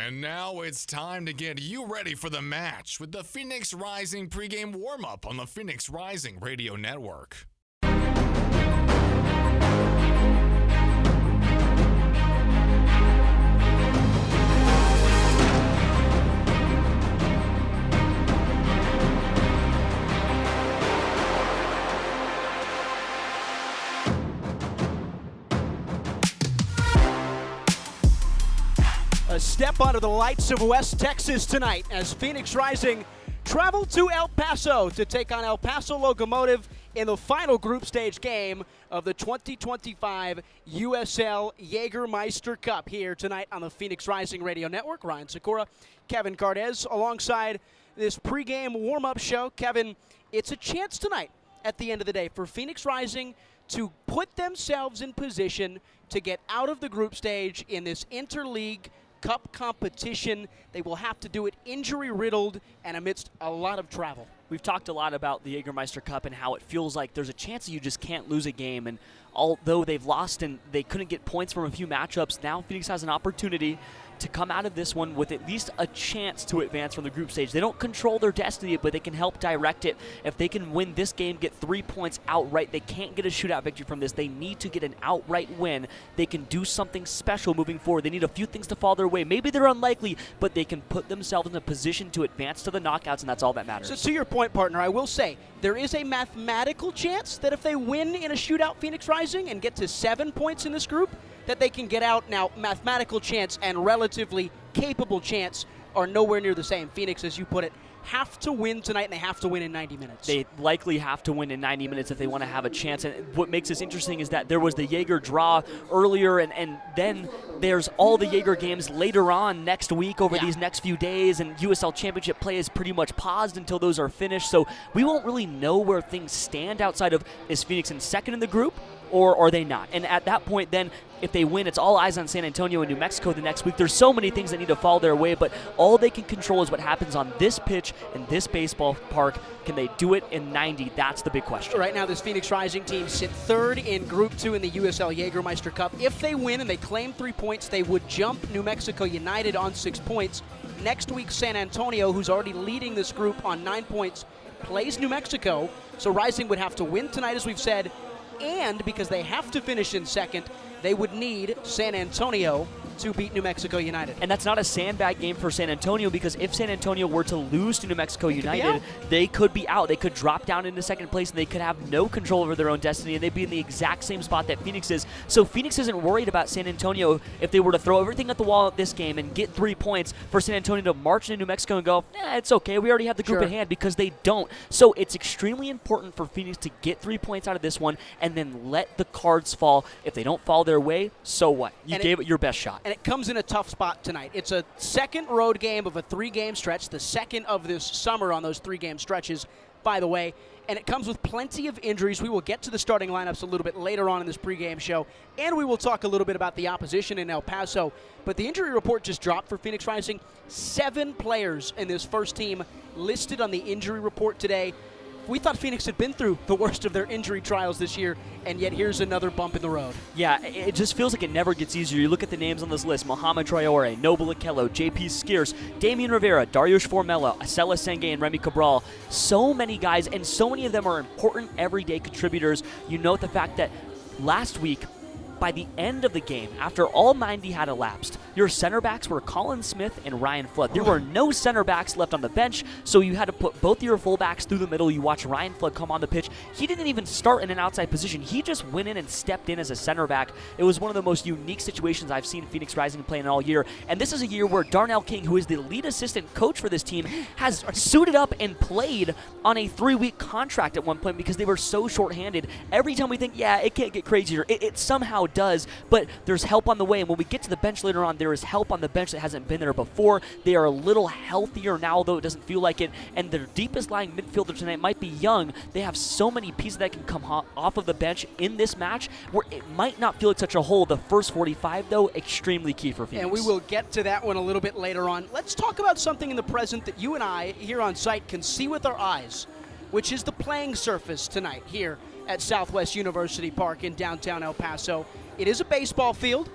And now it's time to get you ready for the match with the Phoenix Rising pregame warm-up on the Phoenix Rising Radio Network. A step under the lights of West Texas tonight as Phoenix Rising travel to El Paso to take on El Paso Locomotive in the final group stage game of the 2025 USL Jägermeister Cup here tonight on the Phoenix Rising Radio Network. Ryan Sakura, Kevin Cardez alongside this pregame warm-up show. Kevin, it's a chance tonight at the end of the day for Phoenix Rising to put themselves in position to get out of the group stage in this interleague Cup competition. They will have to do it injury-riddled and amidst a lot of travel. We've talked a lot about the Jägermeister Cup and how it feels like there's a chance that you just can't lose a game. And although they've lost and they couldn't get points from a few matchups, now Phoenix has an opportunity to come out of this one with at least a chance to advance from the group stage. They don't control their destiny, but they can help direct it. If they can win this game, get 3 points outright, they can't get a shootout victory from this. They need to get an outright win. They can do something special moving forward. They need a few things to fall their way. Maybe they're unlikely, but they can put themselves in a position to advance to the knockouts, and that's all that matters. So to your point, partner, I will say there is a mathematical chance that if they win in a shootout Phoenix Rising and get to 7 points in this group, that they can get out. Now, mathematical chance and relatively capable chance are nowhere near the same. Phoenix, as you put it, have to win tonight, and they have to win in 90 minutes. They likely have to win in 90 minutes if they want to have a chance. And what makes this interesting is that there was the Jaeger draw earlier, and then there's all the Jaeger games later on next week over these next few days, and USL Championship play is pretty much paused until those are finished. So we won't really know where things stand outside of, is Phoenix in second in the group, or are they not? And at that point, then, if they win, it's all eyes on San Antonio and New Mexico the next week. There's so many things that need to fall their way, but all they can control is what happens on this pitch in this baseball park. Can they do it in 90? That's the big question. Right now, this Phoenix Rising team sit third in Group 2 in the USL Jägermeister Cup. If they win and they claim 3 points, they would jump New Mexico United on 6 points. Next week, San Antonio, who's already leading this group on 9 points, plays New Mexico. So Rising would have to win tonight, as we've said, and because they have to finish in second, they would need San Antonio to beat New Mexico United. And that's not a sandbag game for San Antonio, because if San Antonio were to lose to New Mexico United, they could be out. They could drop down into second place, and they could have no control over their own destiny, and they'd be in the exact same spot that Phoenix is. So Phoenix isn't worried about San Antonio if they were to throw everything at the wall at this game and get 3 points, for San Antonio to march into New Mexico and go, it's okay, we already have the group at hand, because they don't. So it's extremely important for Phoenix to get 3 points out of this one and then let the cards fall. If they don't fall their way, so what? You gave it your best shot. And it comes in a tough spot tonight. It's a second road game of a 3-game stretch, the second of this summer on those 3-game stretches, by the way. And it comes with plenty of injuries. We will get to the starting lineups a little bit later on in this pregame show, and we will talk a little bit about the opposition in El Paso. But the injury report just dropped for Phoenix Rising. 7 players in this first team listed on the injury report today. We thought Phoenix had been through the worst of their injury trials this year, and yet here's another bump in the road. Yeah, it just feels like it never gets easier. You look at the names on this list: Mohamed Traore, Noble Okello, JP Skeers, Damian Rivera, Dariush Formella, Acela Senge, and Remy Cabral. So many guys, and so many of them are important everyday contributors. You note the fact that last week, by the end of the game, after all 90 had elapsed, your center backs were Colin Smith and Ryan Flood. There were no center backs left on the bench, so you had to put both of your fullbacks through the middle. You watch Ryan Flood come on the pitch. He didn't even start in an outside position. He just went in and stepped in as a center back. It was one of the most unique situations I've seen Phoenix Rising play in all year. And this is a year where Darnell King, who is the lead assistant coach for this team, has suited up and played on a 3-week contract at one point because they were so shorthanded. Every time we think, it can't get crazier, it somehow does, but there's help on the way. And when we get to the bench later on, there is help on the bench that hasn't been there before. They are a little healthier now, though it doesn't feel like it. And their deepest lying midfielder tonight might be young. They have so many pieces that can come off of the bench in this match where it might not feel like such a hole. The first 45, though, extremely key for Phoenix. And we will get to that one a little bit later on. Let's talk about something in the present that you and I here on site can see with our eyes, which is the playing surface tonight here at Southwest University Park in downtown El Paso. It is a baseball field.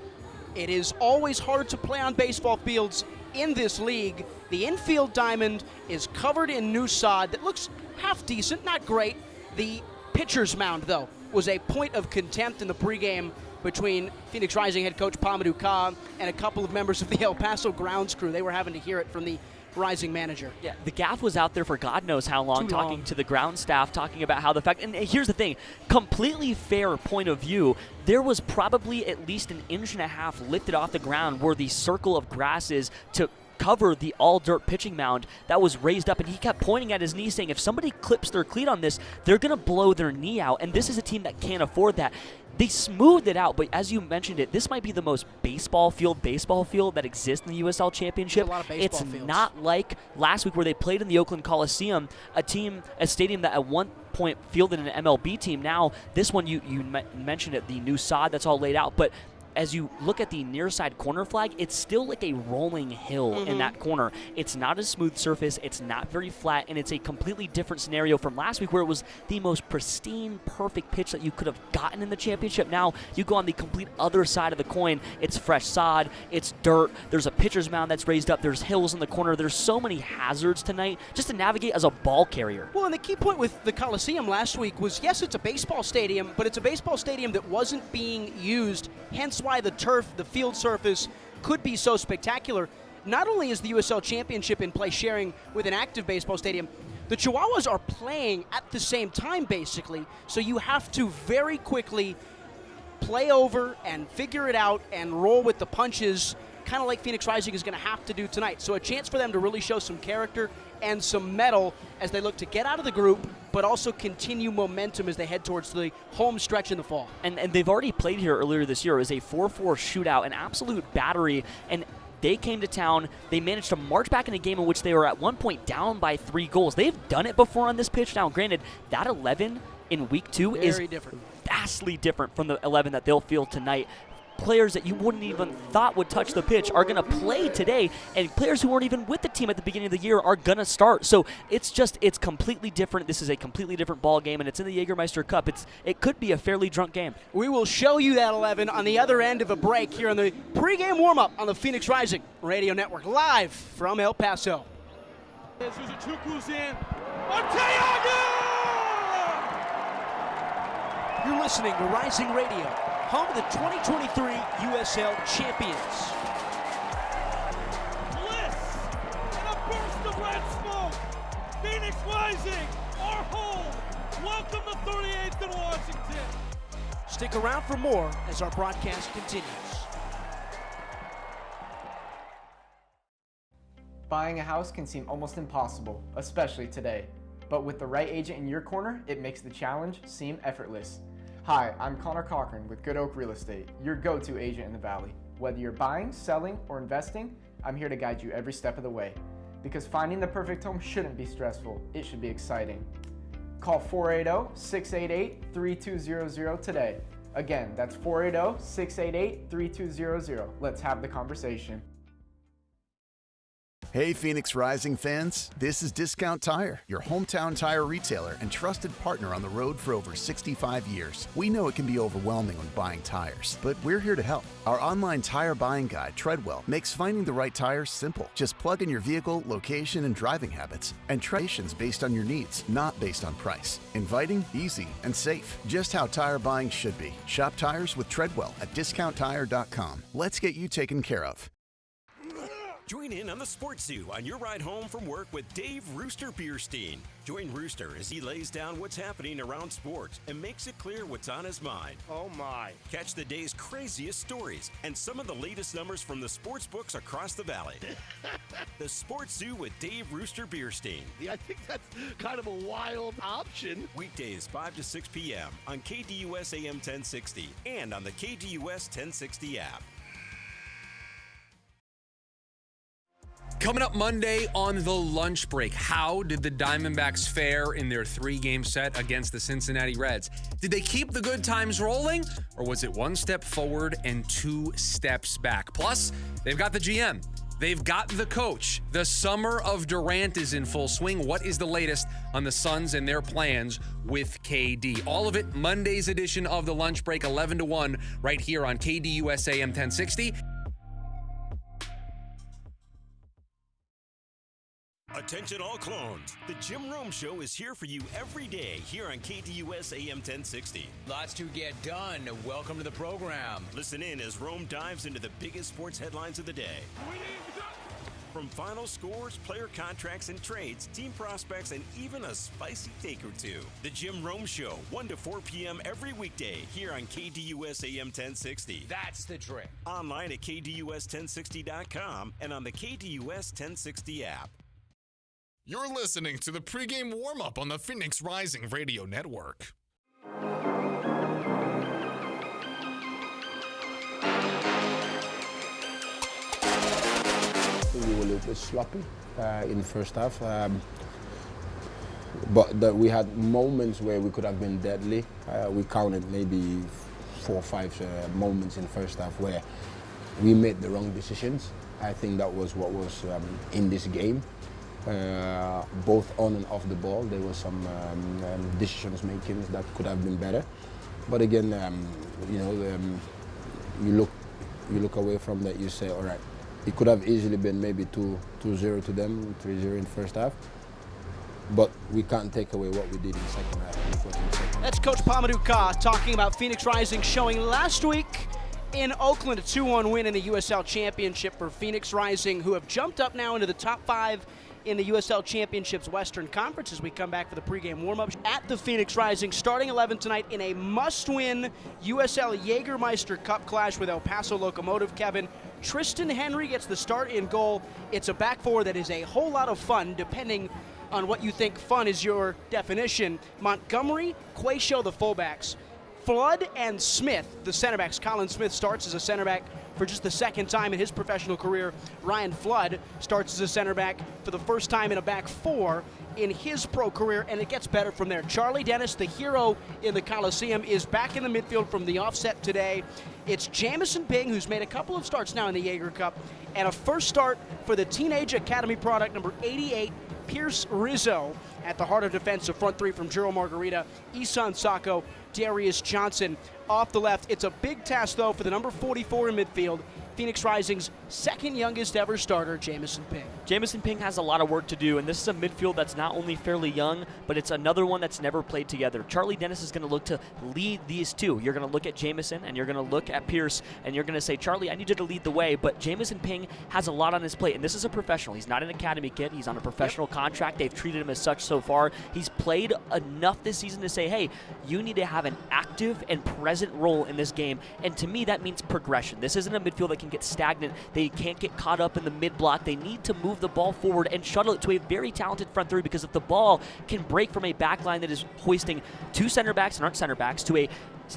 It is always hard to play on baseball fields in this league. The infield diamond is covered in new sod that looks half decent, not great. The pitcher's mound, though, was a point of contempt in the pregame between Phoenix Rising head coach Pamadou Ka and a couple of members of the El Paso grounds crew. They were having to hear it from the Rising manager. Yeah, the gaff was out there for God knows how long, talking to the ground staff, talking about how the fact, and here's the thing, completely fair point of view, there was probably at least an inch and a half lifted off the ground where the circle of grass is to cover the all-dirt pitching mound that was raised up, and he kept pointing at his knee saying if somebody clips their cleat on this, they're going to blow their knee out, and this is a team that can't afford that. They smoothed it out, but as you mentioned it, this might be the most baseball field that exists in the USL Championship. A lot of baseball it's fields. not like last week where they played in the Oakland Coliseum, a stadium that at one point fielded an MLB team. Now, this one, you mentioned it, the new sod that's all laid out, but as you look at the near side corner flag, it's still like a rolling hill in that corner. It's not a smooth surface, it's not very flat, and it's a completely different scenario from last week where it was the most pristine, perfect pitch that you could have gotten in the championship. Now you go on the complete other side of the coin. It's fresh sod, it's dirt, there's a pitcher's mound that's raised up, there's hills in the corner. There's so many hazards tonight just to navigate as a ball carrier. Well, and the key point with the Coliseum last week was, yes, it's a baseball stadium, but it's a baseball stadium that wasn't being used, hence why the turf, the field surface, could be so spectacular. Not only is the USL Championship in play sharing with an active baseball stadium, the Chihuahuas are playing at the same time, basically, so you have to very quickly play over and figure it out and roll with the punches, kind of like Phoenix Rising is going to have to do tonight. So a chance for them to really show some character and some mettle as they look to get out of the group, but also continue momentum as they head towards the home stretch in the fall. And they've already played here earlier this year. It was a 4-4 shootout, an absolute battery, and they came to town. They managed to march back in a game in which they were at one point down by 3 goals. They've done it before on this pitch. Now, granted, that 11 in week 2 is vastly different from the 11 that they'll field tonight. Players that you wouldn't even thought would touch the pitch are going to play today, and players who weren't even with the team at the beginning of the year are going to start. So it's completely different. This is a completely different ball game, and it's in the Jägermeister Cup. It could be a fairly drunk game. We will show you that 11 on the other end of a break here on the pregame warm-up on the Phoenix Rising Radio Network, live from El Paso. Suzuchuku's in. Arteaga! You're listening to Rising Radio, home of the 2023 USL Champions. Bliss and a burst of red smoke. Phoenix Rising, our home. Welcome to 38th and Washington. Stick around for more as our broadcast continues. Buying a house can seem almost impossible, especially today. But with the right agent in your corner, it makes the challenge seem effortless. Hi, I'm Connor Cochran with Good Oak Real Estate, your go-to agent in the Valley. Whether you're buying, selling, or investing, I'm here to guide you every step of the way. Because finding the perfect home shouldn't be stressful, it should be exciting. Call 480-688-3200 today. Again, that's 480-688-3200. Let's have the conversation. Hey Phoenix Rising fans, this is Discount Tire, your hometown tire retailer and trusted partner on the road for over 65 years. We know it can be overwhelming when buying tires, but we're here to help. Our online tire buying guide, Treadwell, makes finding the right tires simple. Just plug in your vehicle, location, and driving habits, and trade-ins based on your needs, not based on price. Inviting, easy, and safe. Just how tire buying should be. Shop tires with Treadwell at discounttire.com. Let's get you taken care of. Join in on the Sports Zoo on your ride home from work with Dave Rooster Bierstein. Join Rooster as he lays down what's happening around sports and makes it clear what's on his mind. Oh my. Catch the day's craziest stories and some of the latest numbers from the sports books across the valley. The Sports Zoo with Dave Rooster Bierstein. I think that's kind of a wild option. Weekdays 5 to 6 p.m. on KDUS AM 1060 and on the KDUS 1060 app. Coming up Monday on the lunch break, how did the Diamondbacks fare in their 3-game set against the Cincinnati Reds? Did they keep the good times rolling, or was it 1 step forward and 2 steps back? Plus, they've got the GM. They've got the coach. The summer of Durant is in full swing. What is the latest on the Suns and their plans with KD? All of it, Monday's edition of the lunch break, 11 to 1, right here on KDUS AM 1060. Attention all clones. The Jim Rome Show is here for you every day here on KDUS AM 1060. Lots to get done. Welcome to the program. Listen in as Rome dives into the biggest sports headlines of the day. From final scores, player contracts and trades, team prospects, and even a spicy take or two. The Jim Rome Show, 1 to 4 p.m. every weekday here on KDUS AM 1060. That's the trick. Online at KDUS1060.com and on the KDUS 1060 app. You're listening to the pregame warm-up on the Phoenix Rising Radio Network. We were a little bit sloppy in the first half, but we had moments where we could have been deadly. We counted maybe 4 or 5 moments in the first half where we made the wrong decisions. I think that was what was in this game. Both on and off the ball, there were some decisions making that could have been better. But again, you look away from that. You say, all right, it could have easily been maybe 2-0 to them, 3-0 in the first half. But we can't take away what we did in the second half. That's Coach Pamadou Ka talking about Phoenix Rising showing last week in Oakland, a 2-1 win in the USL Championship for Phoenix Rising, who have jumped up now into the top 5 in the USL Championship's Western Conference as we come back for the pregame warm-up. At the Phoenix Rising, starting 11 tonight in a must-win USL Jägermeister Cup clash with El Paso Locomotive. Kevin, Tristan Henry gets the start in goal. It's a back four that is a whole lot of fun, depending on what you think fun is your definition. Montgomery, Quayshow, the fullbacks. Flood and Smith, the center backs. Colin Smith starts as a center back for just the second time in his professional career. Ryan Flood starts as a center back for the first time in a back four in his pro career, and it gets better from there. Charlie Dennis, the hero in the Coliseum, is back in the midfield from the offset today. It's Jamison Ping, who's made a couple of starts now in the Jaeger Cup, and a first start for the Teenage Academy product, number 88, Pierce Rizzo, at the heart of defense. The front three from Juro Margarita, Isan Sacco, Darius Johnson off the left. It's a big task, though, for the number 44 in midfield, Phoenix Rising's second youngest ever starter, Jamison Ping. Jamison Ping has a lot of work to do, and this is a midfield that's not only fairly young, but it's another one that's never played together. Charlie Dennis is going to look to lead these two. You're going to look at Jamison, and you're going to look at Pierce, and you're going to say, Charlie, I need you to lead the way, but Jamison Ping has a lot on his plate, and this is a professional. He's not an academy kid. He's on a professional contract. They've treated him as such so far. He's played enough this season to say, hey, you need to have an active and present role in this game, and to me, that means progression. This isn't a midfield that can get stagnant. They can't get caught up in the mid-block. They need to move the ball forward and shuttle it to a very talented front three, because if the ball can break from a back line that is hoisting two center backs and aren't center backs to a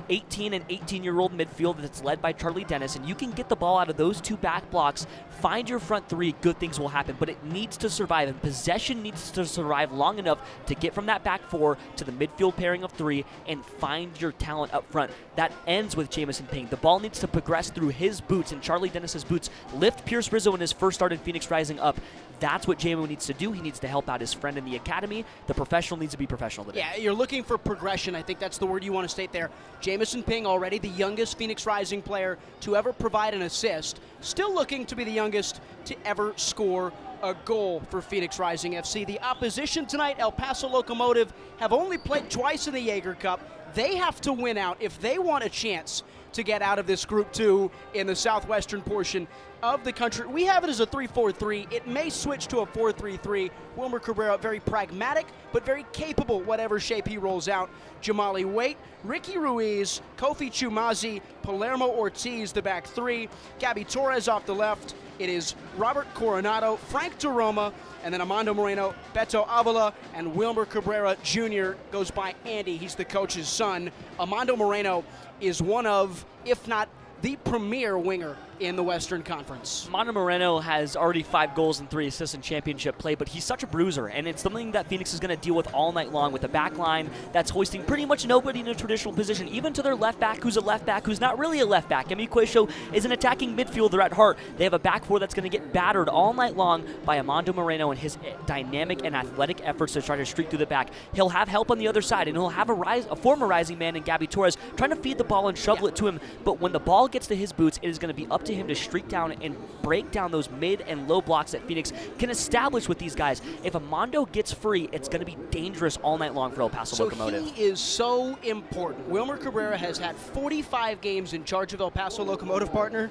18 and 18-year-old midfield that's led by Charlie Dennis, and you can get the ball out of those two back blocks, find your front three, good things will happen. But it needs to survive, and possession needs to survive long enough to get from that back four to the midfield pairing of three and find your talent up front. That ends with Jamison Ping. The ball needs to progress through his boots and Charlie Dennis's boots, lift Pierce Rizzo in his first start in Phoenix Rising up. That's what JMO needs to do. He needs to help out his friend in the academy. The professional needs to be professional today. Yeah, you're looking for progression. I think that's the word you want to state there. Jamison Ping, already the youngest Phoenix Rising player to ever provide an assist. Still looking to be the youngest to ever score a goal for Phoenix Rising FC. The opposition tonight, El Paso Locomotive, have only played twice in the Jaeger Cup. They have to win out if they want a chance to get out of this Group 2 in the southwestern portion of the country. We have it as a 3-4-3. It may switch to a 4-3-3. Wilmer Cabrera, very pragmatic, but very capable, whatever shape he rolls out. Jamali Waite, Ricky Ruiz, Kofi Chumazi, Palermo Ortiz, the back three. Gabby Torres off the left. It is Robert Coronado, Frank DeRoma, and then Armando Moreno, Beto Avila, and Wilmer Cabrera Jr. goes by Andy. He's the coach's son. Armando Moreno is one of, if not the premier winger in the Western Conference. Armando Moreno has already 5 goals and 3 assists in championship play, but he's such a bruiser, and it's something that Phoenix is going to deal with all night long with a back line that's hoisting pretty much nobody in a traditional position, even to their left back, who's a left back, who's not really a left back. Emi Quayshow is an attacking midfielder at heart. They have a back four that's going to get battered all night long by Armando Moreno and his dynamic and athletic efforts to try to streak through the back. He'll have help on the other side, and he'll have a former rising man in Gabby Torres trying to feed the ball and shovel it to him, but when the ball gets to his boots, it is going to be up to him to streak down and break down those mid and low blocks that Phoenix can establish with these guys. If Amando gets free, it's going to be dangerous all night long for El Paso Locomotive. He is so important. Wilmer Cabrera has had 45 games in charge of El Paso Locomotive, partner.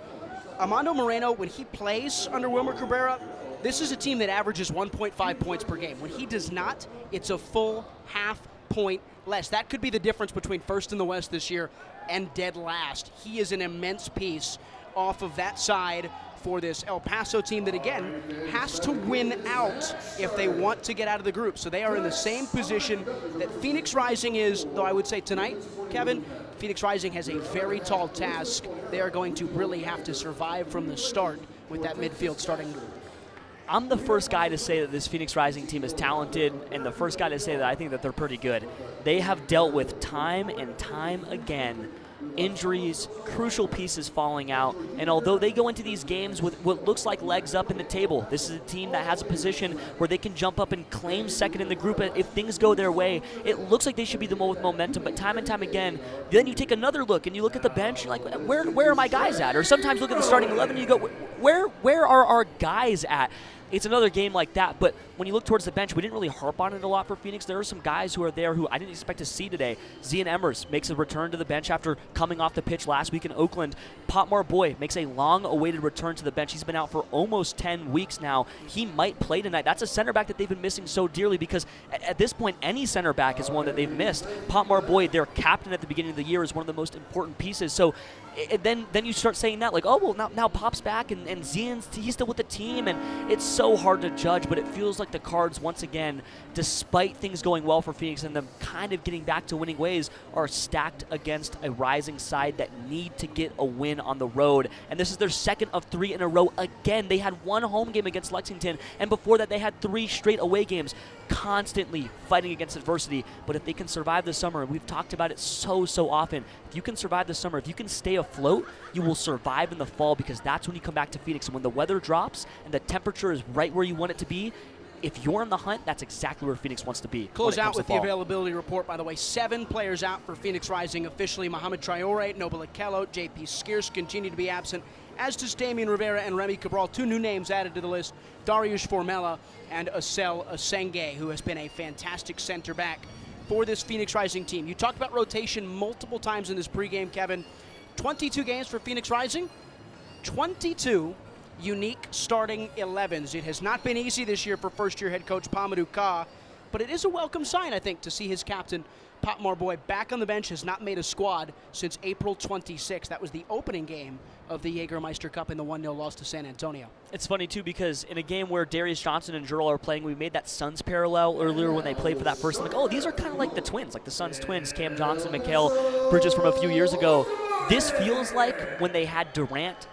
Armando Moreno, when he plays under Wilmer Cabrera, this is a team that averages 1.5 points per game. When he does not, it's a full half point less. That could be the difference between first in the West this year and dead last. He is an immense piece off of that side for this El Paso team that, again, has to win out if they want to get out of the group. So they are in the same position that Phoenix Rising is, though I would say tonight, Kevin, Phoenix Rising has a very tall task. They are going to really have to survive from the start with that midfield starting group. I'm the first guy to say that this Phoenix Rising team is talented, and the first guy to say that I think that they're pretty good. They have dealt with time and time again injuries, crucial pieces falling out, and although they go into these games with what looks like legs up in the table, this is a team that has a position where they can jump up and claim second in the group if things go their way. It looks like they should be the one with momentum, but time and time again, then you take another look and you look at the bench, you're like, where are my guys at? Or sometimes look at the starting 11 and you go, where are our guys at? It's another game like that, but when you look towards the bench, we didn't really harp on it a lot for Phoenix. There are some guys who are there who I didn't expect to see today. Zian Emmers makes a return to the bench after coming off the pitch last week in Oakland. Potmar Boy makes a long-awaited return to the bench. He's been out for almost 10 weeks now. He might play tonight. That's a center back that they've been missing so dearly because at this point, any center back is one that they've missed. Potmar Boy, their captain at the beginning of the year, is one of the most important pieces. So then you start saying that, like, oh, well, now Pop's back and Zian's, he's still with the team, and it's so hard to judge, but it feels like the cards, once again, despite things going well for Phoenix and them kind of getting back to winning ways, are stacked against a Rising side that need to get a win on the road. And this is their second of 3 in a row again. They had one home game against Lexington, and before that they had 3 straight away games, constantly fighting against adversity. But if they can survive the summer, and we've talked about it so often, if you can survive the summer, if you can stay afloat, you will survive in the fall, because that's when you come back to Phoenix. And when the weather drops and the temperature is right where you want it to be, if you're on the hunt, that's exactly where Phoenix wants to be. Close out with the availability report, by the way. 7 players out for Phoenix Rising officially. Mohamed Traore, Noble Okello, JP Skeers continue to be absent, as does Damian Rivera and Remy Cabral. 2 new names added to the list, Dariush Formella and Asel Asenge, who has been a fantastic center back for this Phoenix Rising team. You talked about rotation multiple times in this pregame, Kevin. 22 games for Phoenix Rising, 22 unique starting 11s. It has not been easy this year for first-year head coach Pamadou Ka, but it is a welcome sign, I think, to see his captain, Potmar Boy, back on the bench. Has not made a squad since April 26th. That was the opening game of the Jägermeister Cup in the 1-0 loss to San Antonio. It's funny, too, because in a game where Darius Johnson and Jurl are playing, we made that Suns parallel earlier when they played for that first. Like, oh, these are kind of like the twins, like the Suns twins, Cam Johnson, Mikal Bridges from a few years ago. This feels like when they had Durant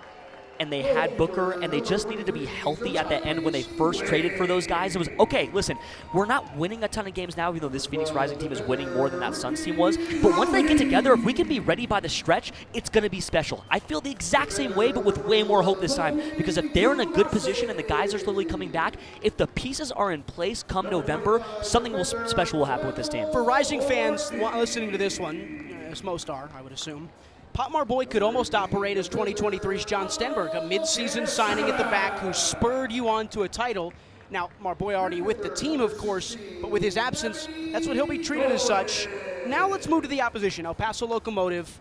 and they had Booker, and they just needed to be healthy at the end when they first traded for those guys. It was, okay, listen, we're not winning a ton of games now, even though this Phoenix Rising team is winning more than that Suns team was. But once they get together, if we can be ready by the stretch, it's going to be special. I feel the exact same way, but with way more hope this time. Because if they're in a good position and the guys are slowly coming back, if the pieces are in place come November, something special will happen with this team. For Rising fans listening to this one, as most are, I would assume, Potmar Boy could almost operate as 2023's John Stenberg, a mid-season signing at the back who spurred you on to a title. Now, Marboy already with the team, of course, but with his absence, that's what he'll be treated as such. Now let's move to the opposition, El Paso Locomotive.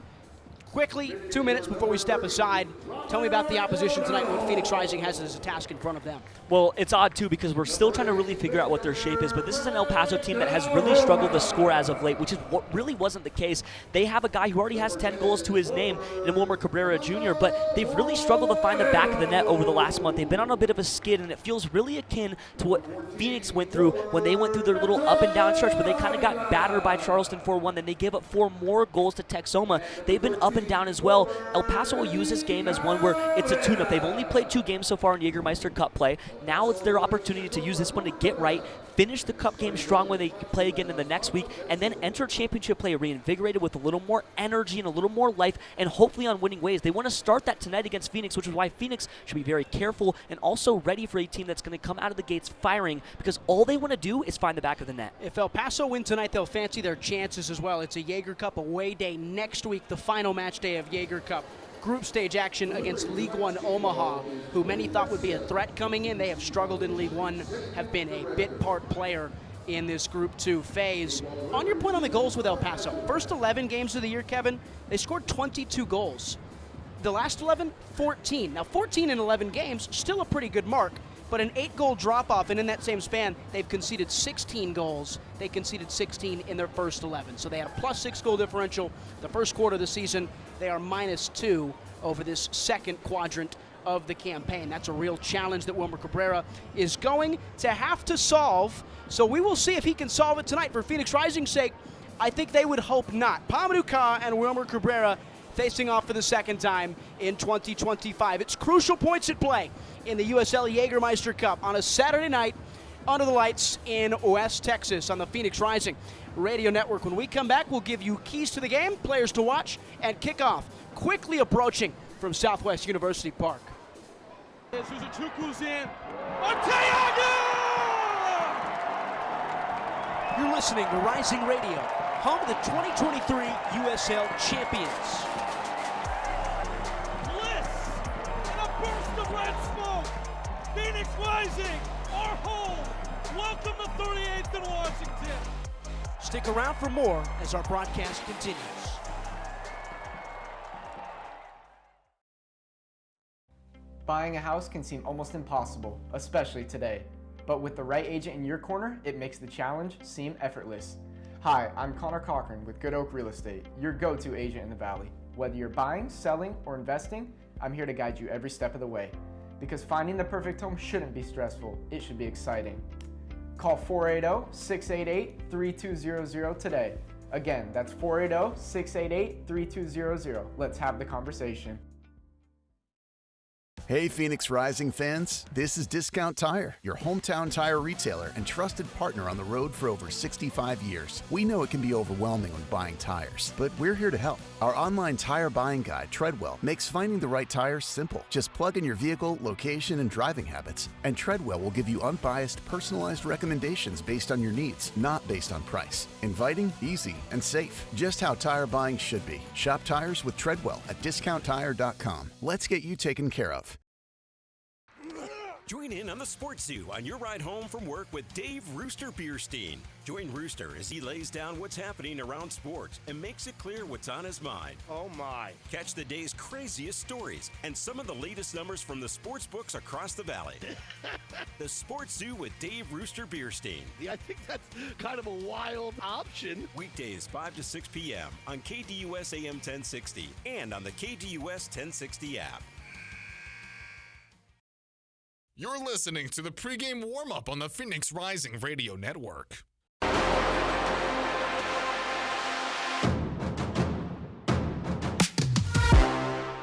Quickly, 2 minutes before we step aside, tell me about the opposition tonight and what Phoenix Rising has as a task in front of them. Well, it's odd, too, because we're still trying to really figure out what their shape is, but this is an El Paso team that has really struggled to score as of late, which is what really wasn't the case. They have a guy who already has 10 goals to his name in Wilmer Cabrera Jr., but they've really struggled to find the back of the net over the last month. They've been on a bit of a skid, and it feels really akin to what Phoenix went through when they went through their little up-and-down stretch, where they kind of got battered by Charleston 4-1, then they gave up 4 more goals to Texoma. They've been up and down as well. El Paso will use this game as one where it's a tune-up. They've only played 2 games so far in Jägermeister Cup play. Now it's their opportunity to use this one to get right, finish the Cup game strong when they play again in the next week, and then enter championship play reinvigorated with a little more energy and a little more life, and hopefully on winning ways. They want to start that tonight against Phoenix, which is why Phoenix should be very careful and also ready for a team that's going to come out of the gates firing, because all they want to do is find the back of the net. If El Paso win tonight, they'll fancy their chances as well. It's a Jaeger Cup away day next week, the final match day of Jaeger Cup. group stage action against League One Omaha, who many thought would be a threat coming in. They have struggled in League One, have been a bit part player in this Group 2 phase. On your point on the goals with El Paso, first 11 games of the year, Kevin, they scored 22 goals. The last 11, 14. Now 14 in 11 games, still a pretty good mark, but an 8-goal drop-off, and in that same span, they've conceded 16 goals. They conceded 16 in their first 11. So they had a +6 goal differential the first quarter of the season. They are -2 over this second quadrant of the campaign. That's a real challenge that Wilmer Cabrera is going to have to solve. So we will see if he can solve it tonight. For Phoenix Rising's sake, I think they would hope not. Pamadou Ka and Wilmer Cabrera facing off for the second time in 2025. It's crucial points at play in the USL Jägermeister Cup on a Saturday night under the lights in West Texas on the Phoenix Rising Radio Network. When we come back, we'll give you keys to the game, players to watch, and kickoff quickly approaching from Southwest University Park. Suzuchuku's in. Arteaga! You're listening to Rising Radio, home of the 2023 USL champions. And a burst of red smoke. Phoenix Rising, our home. Welcome to 38th and Washington. Stick around for more as our broadcast continues. Buying a house can seem almost impossible, especially today. But with the right agent in your corner, it makes the challenge seem effortless. Hi, I'm Connor Cochran with Good Oak Real Estate, your go-to agent in the Valley. Whether you're buying, selling, or investing, I'm here to guide you every step of the way. Because finding the perfect home shouldn't be stressful, it should be exciting. Call 480-688-3200 today. Again, that's 480-688-3200. Let's have the conversation. Hey Phoenix Rising fans, this is Discount Tire, your hometown tire retailer and trusted partner on the road for over 65 years. We know it can be overwhelming when buying tires, but we're here to help. Our online tire buying guide, Treadwell, makes finding the right tires simple. Just plug in your vehicle, location, and driving habits, and Treadwell will give you unbiased, personalized recommendations based on your needs, not based on price. Inviting, easy, and safe. Just how tire buying should be. Shop tires with Treadwell at discounttire.com. Let's get you taken care of. Join in on the Sports Zoo on your ride home from work with Dave Rooster Bierstein. Join Rooster as he lays down what's happening around sports and makes it clear what's on his mind. Oh my. Catch the day's craziest stories and some of the latest numbers from the sports books across the valley. The Sports Zoo with Dave Rooster Bierstein. Yeah, I think that's kind of a wild option. Weekdays 5 to 6 p.m. on KDUS AM 1060 and on the KDUS 1060 app. You're listening to the pregame warm-up on the Phoenix Rising Radio Network.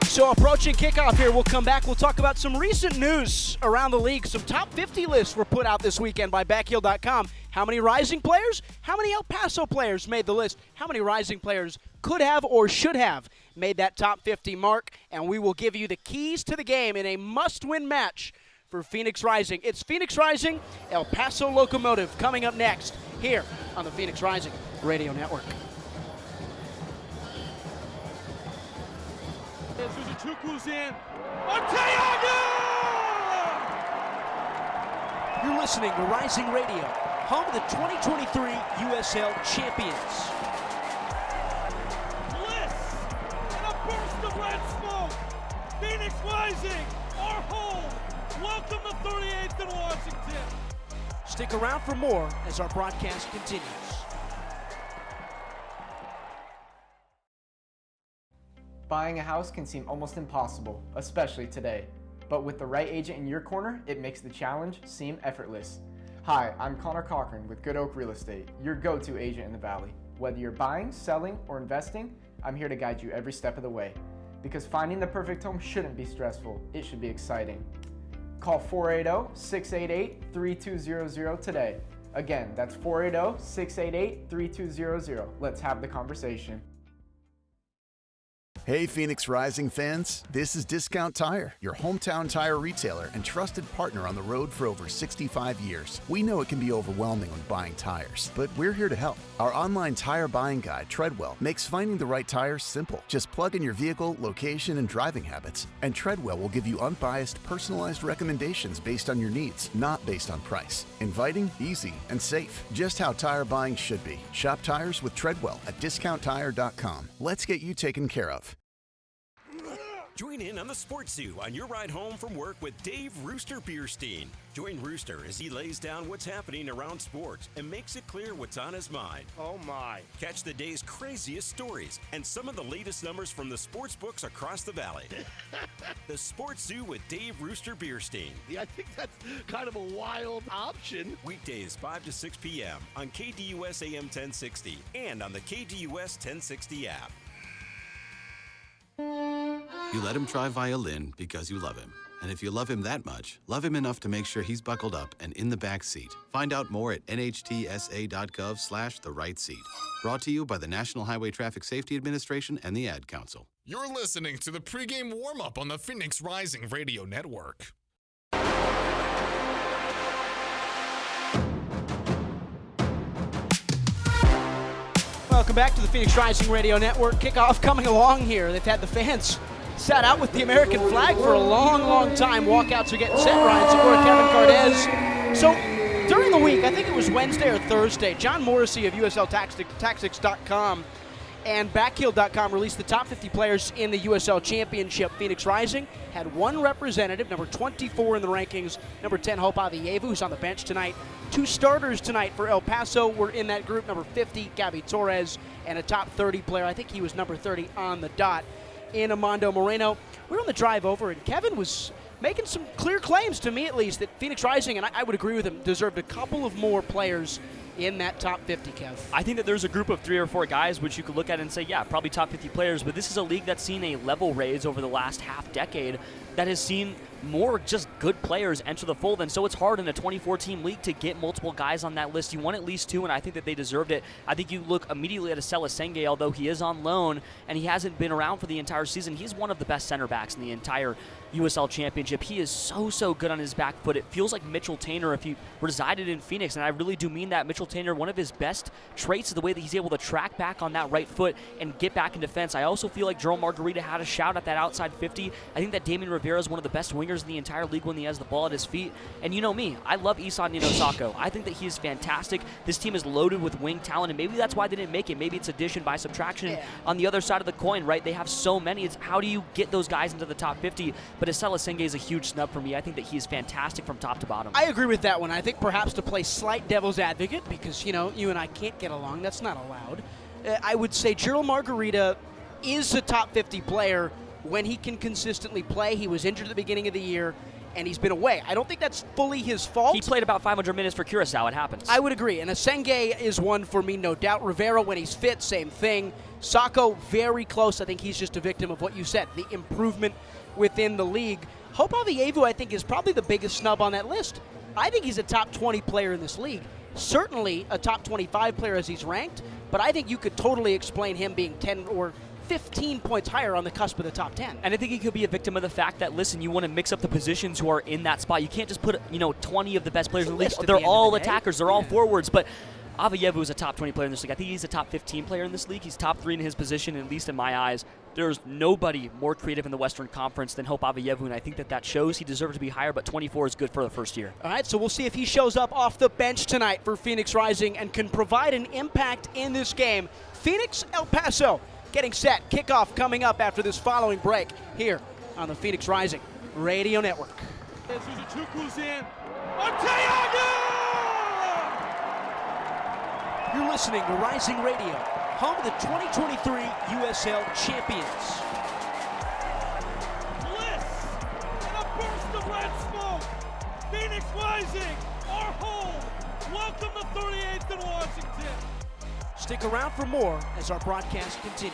So approaching kickoff here, we'll come back. We'll talk about some recent news around the league. Some top 50 lists were put out this weekend by Backheel.com. How many Rising players? How many El Paso players made the list? How many Rising players could have or should have made that top 50 mark? And we will give you the keys to the game in a must-win match for Phoenix Rising. It's Phoenix Rising, El Paso Locomotive coming up next here on the Phoenix Rising Radio Network. Suzuchuku's in. Arteaga! You're listening to Rising Radio, home of the 2023 USL champions. And a burst of red smoke. Phoenix Rising, our home. Welcome to 38th and Washington. Stick around for more as our broadcast continues. Buying a house can seem almost impossible, especially today. But with the right agent in your corner, it makes the challenge seem effortless. Hi, I'm Connor Cochran with Good Oak Real Estate, your go-to agent in the Valley. Whether you're buying, selling, or investing, I'm here to guide you every step of the way. Because finding the perfect home shouldn't be stressful, it should be exciting. Call 480-688-3200 today. Again, that's 480-688-3200. Let's have the conversation. Hey, Phoenix Rising fans, this is Discount Tire, your hometown tire retailer and trusted partner on the road for over 65 years. We know it can be overwhelming when buying tires, but we're here to help. Our online tire buying guide, Treadwell, makes finding the right tires simple. Just plug in your vehicle, location, and driving habits, and Treadwell will give you unbiased, personalized recommendations based on your needs, not based on price. Inviting, easy, and safe. Just how tire buying should be. Shop tires with Treadwell at discounttire.com. Let's get you taken care of. Join in on the Sports Zoo on your ride home from work with Dave Rooster Bierstein. Join Rooster as he lays down what's happening around sports and makes it clear what's on his mind. Oh my. Catch the day's craziest stories and some of the latest numbers from the sports books across the valley. The Sports Zoo with Dave Rooster Bierstein. Yeah, I think that's kind of a wild option. Weekdays 5 to 6 p.m. on KDUS AM 1060 and on the KDUS 1060 app. You let him try violin because you love him. And if you love him that much, love him enough to make sure he's buckled up and in the back seat. Find out more at nhtsa.gov/the-right-seat. Brought to you by the National Highway Traffic Safety Administration and the Ad Council. You're listening to the pregame warm-up on the Phoenix Rising Radio Network. Welcome back to the Phoenix Rising Radio Network. Kickoff coming along here. They've had the fans sat out with the American flag for a long, long time. Walkouts are getting set. Ryan Segura, Kevin Cardez. So during the week, I think it was Wednesday or Thursday, John Morrissey of USLTactics.com and Backheel.com released the top 50 players in the USL Championship. Phoenix Rising had one representative, number 24 in the rankings, number 10, Hope Avievu, who's on the bench tonight. Two starters tonight for El Paso were in that group, number 50, Gabby Torres, and a top 30 player. I think he was number 30 on the dot in Amando Moreno. We're on the drive over, and Kevin was making some clear claims, to me at least, that Phoenix Rising, and I would agree with him, deserved a couple of more players in that top 50, Kev. I think that there's a group of 3 or 4 guys which you could look at and say, yeah, probably top 50 players, but this is a league that's seen a level raise over the last half decade that has seen more just good players enter the fold, and so it's hard in a 24-team league to get multiple guys on that list. You want at least 2, and I think that they deserved it. I think you look immediately at Acela Senge, although he is on loan and he hasn't been around for the entire season. He's one of the best center backs in the entire USL Championship. He is so good on his back foot. It feels like Mitchell Tainer if he resided in Phoenix, and I really do mean that. Mitchell Tainer, one of his best traits is the way that he's able to track back on that right foot and get back in defense. I also feel like Jerome Margarita had a shout at that outside 50. I think that Damian Rivera is one of the best wingers in the entire league when he has the ball at his feet. And you know me, I love Isan Ninosako. I think that he is fantastic. This team is loaded with wing talent, and maybe that's why they didn't make it. Maybe it's addition by subtraction. Yeah. On the other side of the coin, right? They have so many. It's how do you get those guys into the top 50? But Acela Senge is a huge snub for me. I think that he is fantastic from top to bottom. I agree with that one. I think perhaps to play slight devil's advocate, because, you know, you and I can't get along. That's not allowed. I would say Gerald Margarita is a top 50 player when he can consistently play. He was injured at the beginning of the year, and he's been away. I don't think that's fully his fault. He played about 500 minutes for Curacao. It happens. I would agree. And Senge is one for me, no doubt. Rivera, when he's fit, same thing. Sacco, very close. I think he's just a victim of what you said, the improvement within the league. Hope Avievu, I think, is probably the biggest snub on that list. I think he's a top 20 player in this league. Certainly a top 25 player as he's ranked, but I think you could totally explain him being 10 or 15 points higher on the cusp of the top 10. And I think he could be a victim of the fact that, listen, you want to mix up the positions who are in that spot. You can't just put, 20 of the best players in the league. They're all attackers. They're all forwards. But Avievu is a top 20 player in this league. I think he's a top 15 player in this league. He's top 3 in his position, at least in my eyes. There's nobody more creative in the Western Conference than Hope Avievu, and I think that shows. He deserves to be higher, but 24 is good for the first year. All right, so we'll see if he shows up off the bench tonight for Phoenix Rising and can provide an impact in this game. Phoenix, El Paso getting set. Kickoff coming up after this following break here on the Phoenix Rising Radio Network. Suzuku's in. Arteaga! You're listening to Rising Radio, home of the 2023 USL Champions. Bliss and a burst of red smoke. Phoenix Rising, our home. Welcome to 38th and Washington. Stick around for more as our broadcast continues.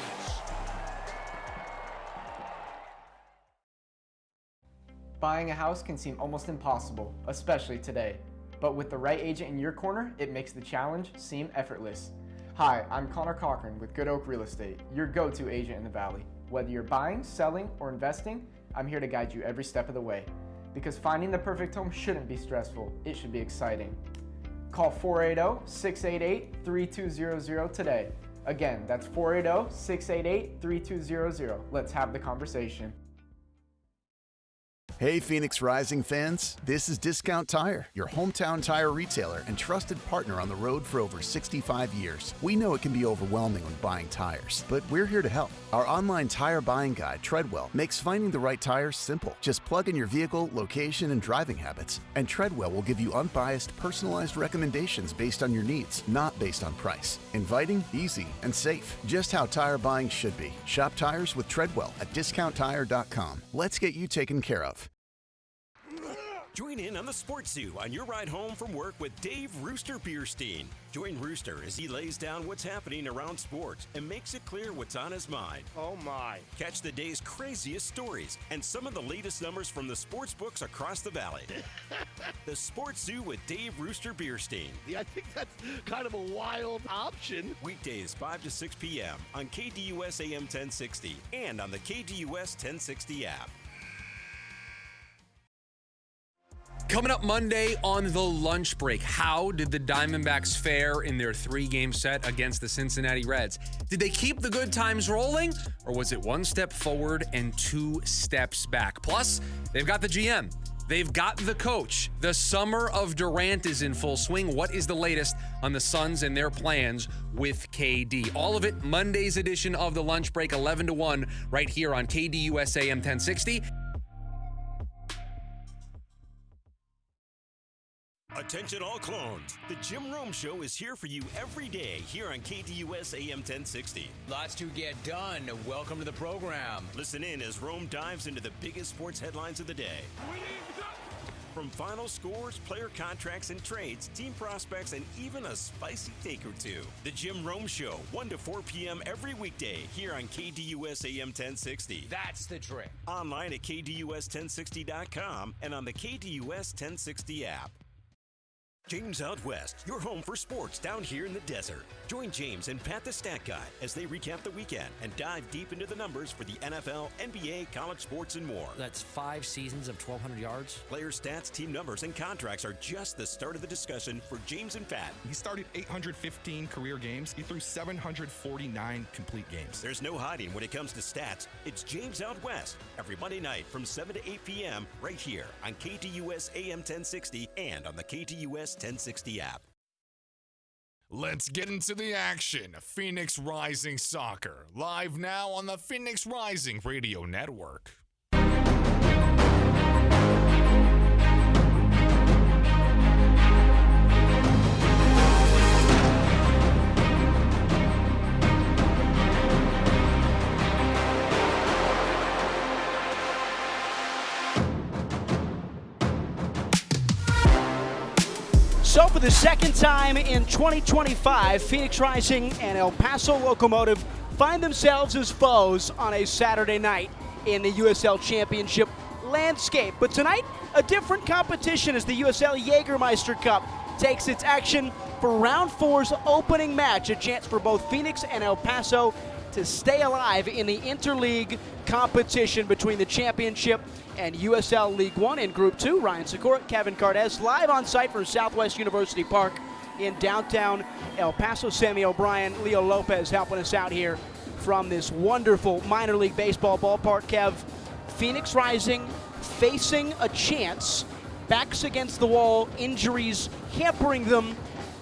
Buying a house can seem almost impossible, especially today. But with the right agent in your corner, it makes the challenge seem effortless. Hi, I'm Connor Cochran with Good Oak Real Estate, your go-to agent in the Valley. Whether you're buying, selling, or investing, I'm here to guide you every step of the way. Because finding the perfect home shouldn't be stressful, it should be exciting. Call 480-688-3200 today. Again, that's 480-688-3200. Let's have the conversation. Hey Phoenix Rising fans, this is Discount Tire, your hometown tire retailer and trusted partner on the road for over 65 years. We know it can be overwhelming when buying tires, but we're here to help. Our online tire buying guide, Treadwell, makes finding the right tires simple. Just plug in your vehicle, location, and driving habits, and Treadwell will give you unbiased, personalized recommendations based on your needs, not based on price. Inviting, easy, and safe. Just how tire buying should be. Shop tires with Treadwell at discounttire.com. Let's get you taken care of. Join in on the Sports Zoo on your ride home from work with Dave Rooster Bierstein. Join Rooster as he lays down what's happening around sports and makes it clear what's on his mind. Oh my. Catch the day's craziest stories and some of the latest numbers from the sports books across the valley. The Sports Zoo with Dave Rooster Bierstein. Yeah, I think that's kind of a wild option. Weekdays 5 to 6 p.m. on KDUS AM 1060 and on the KDUS 1060 app. Coming up Monday on the lunch break, how did the Diamondbacks fare in their 3-game set against the Cincinnati Reds? Did they keep the good times rolling, or was it one step forward and 2 steps back? Plus, they've got the GM. They've got the coach. The summer of Durant is in full swing. What is the latest on the Suns and their plans with KD? All of it, Monday's edition of the lunch break, 11 to 1, right here on KDUS AM 1060. Attention all clones. The Jim Rome Show is here for you every day here on KDUS AM 1060. Lots to get done. Welcome to the program. Listen in as Rome dives into the biggest sports headlines of the day. From final scores, player contracts and trades, team prospects, and even a spicy take or two. The Jim Rome Show, 1 to 4 p.m. every weekday here on KDUS AM 1060. That's the trick. Online at KDUS1060.com and on the KDUS 1060 app. James Out West, your home for sports down here in the desert. Join James and Pat the Stat Guy as they recap the weekend and dive deep into the numbers for the NFL, NBA, college sports, and more. That's 5 seasons of 1,200 yards. Player stats, team numbers, and contracts are just the start of the discussion for James and Pat. He started 815 career games. He threw 749 complete games. There's no hiding when it comes to stats. It's James Out West every Monday night from 7 to 8 p.m. right here on KDUS AM 1060 and on the KDUS 1060 app. Let's get into the action. Phoenix Rising Soccer, live now on the Phoenix Rising Radio Network. So for the second time in 2025, Phoenix Rising and El Paso Locomotive find themselves as foes on a Saturday night in the USL Championship landscape. But tonight, a different competition as the USL Jägermeister Cup takes its action for Round 4's opening match, a chance for both Phoenix and El Paso to stay alive in the interleague competition between the championship and USL League One in Group 2. Ryan Sikora, Kevin Cardez, live on site from Southwest University Park in downtown El Paso. Sammy O'Brien, Leo Lopez helping us out here from this wonderful minor league baseball ballpark. Kev, Phoenix Rising facing a chance, backs against the wall, injuries hampering them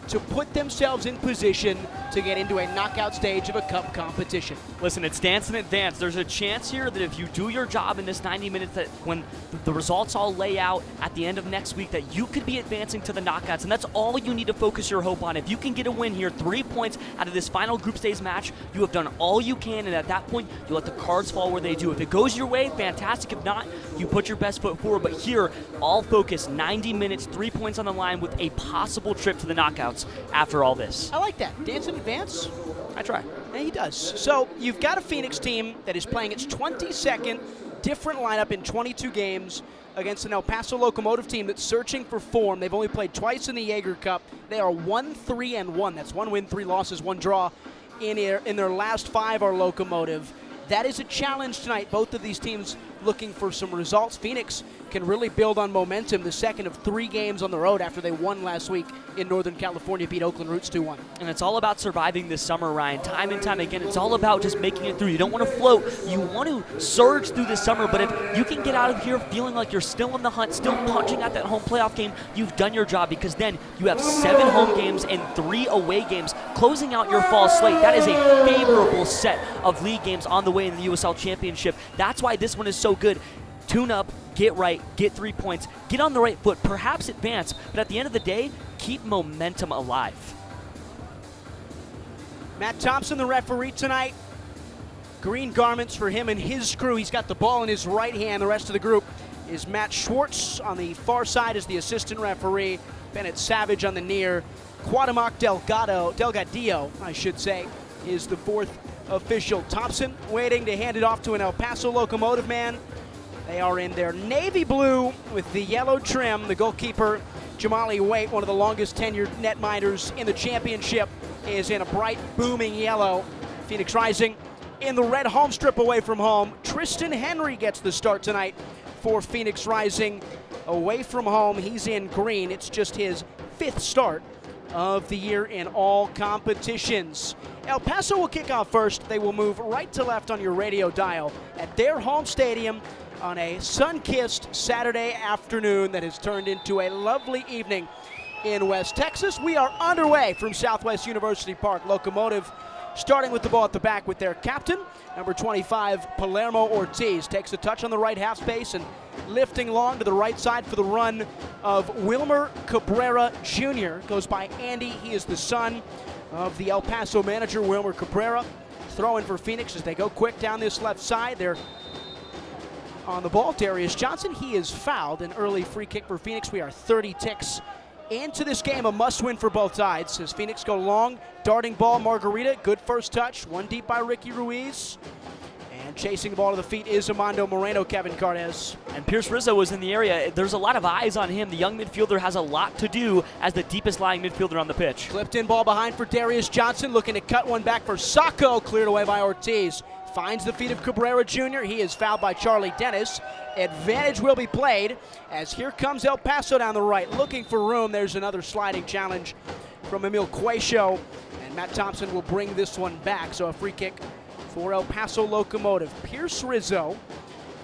to put themselves in position to get into a knockout stage of a cup competition. Listen, it's dance in advance. There's a chance here that if you do your job in this 90 minutes, that when the results all lay out at the end of next week, that you could be advancing to the knockouts, and that's all you need to focus your hope on. If you can get a win here, 3 points out of this final group stage match, you have done all you can, and at that point, you let the cards fall where they do. If it goes your way, fantastic. If not, you put your best foot forward. But here, all focus, 90 minutes, 3 points on the line with a possible trip to the knockouts after all this. I like that. Dance in advance. I try. Yeah, he does. So you've got a Phoenix team that is playing its 22nd different lineup in 22 games against an El Paso Locomotive team that's searching for form. They've only played twice in the Jaeger Cup. They are 1-3-1. That's 1 win, 3 losses, 1 draw. In their last 5 are Locomotive. that is a challenge tonight. Both of these teams looking for some results. Phoenix can really build on momentum, the second of 3 games on the road after they won last week in Northern California, beat Oakland Roots 2-1. And it's all about surviving this summer, Ryan. Time and time again, it's all about just making it through. You don't want to float. You want to surge through this summer, but if you can get out of here feeling like you're still in the hunt, still punching at that home playoff game, you've done your job, because then you have 7 home games and 3 away games closing out your fall slate. That is a favorable set of league games on the way in the USL Championship. That's why this one is so good. Tune up, get right, get 3 points, get on the right foot, perhaps advance, but at the end of the day, keep momentum alive. Matt Thompson, the referee tonight. Green garments for him and his crew. He's got the ball in his right hand. The rest of the group is Matt Schwartz on the far side as the assistant referee. Bennett Savage on the near. Cuauhtemoc Delgadillo, I should say, is the 4th official. Thompson waiting to hand it off to an El Paso Locomotive man. They are in their navy blue with the yellow trim. The goalkeeper, Jamali Waite, one of the longest tenured netminders in the championship, is in a bright, booming yellow. Phoenix Rising in the red home strip away from home. Tristan Henry gets the start tonight for Phoenix Rising away from home. He's in green. It's just his 5th start of the year in all competitions. El Paso will kick off first. They will move right to left on your radio dial at their home stadium on a sun-kissed Saturday afternoon that has turned into a lovely evening in West Texas. We are underway from Southwest University Park. Locomotive starting with the ball at the back with their captain, number 25, Palermo Ortiz. Takes a touch on the right half space and lifting long to the right side for the run of Wilmer Cabrera Jr. Goes by Andy. He is the son of the El Paso manager, Wilmer Cabrera. Throwing for Phoenix as they go quick down this left side. They're on the ball, Darius Johnson. He is fouled. An early free kick for Phoenix. We are 30 ticks into this game, a must-win for both sides. As Phoenix go long, darting ball, Margarita. Good first touch. One deep by Ricky Ruiz. And chasing the ball to the feet is Amando Moreno, Kevin Cardes. And Pierce Rizzo was in the area. There's a lot of eyes on him. The young midfielder has a lot to do as the deepest lying midfielder on the pitch. Clipped in ball behind for Darius Johnson, looking to cut one back for Sacco. Cleared away by Ortiz. Finds the feet of Cabrera Jr. He is fouled by Charlie Dennis. Advantage will be played as here comes El Paso down the right, looking for room. There's another sliding challenge from Emil Cuecho, and Matt Thompson will bring this one back. So a free kick for El Paso Locomotive. Pierce Rizzo,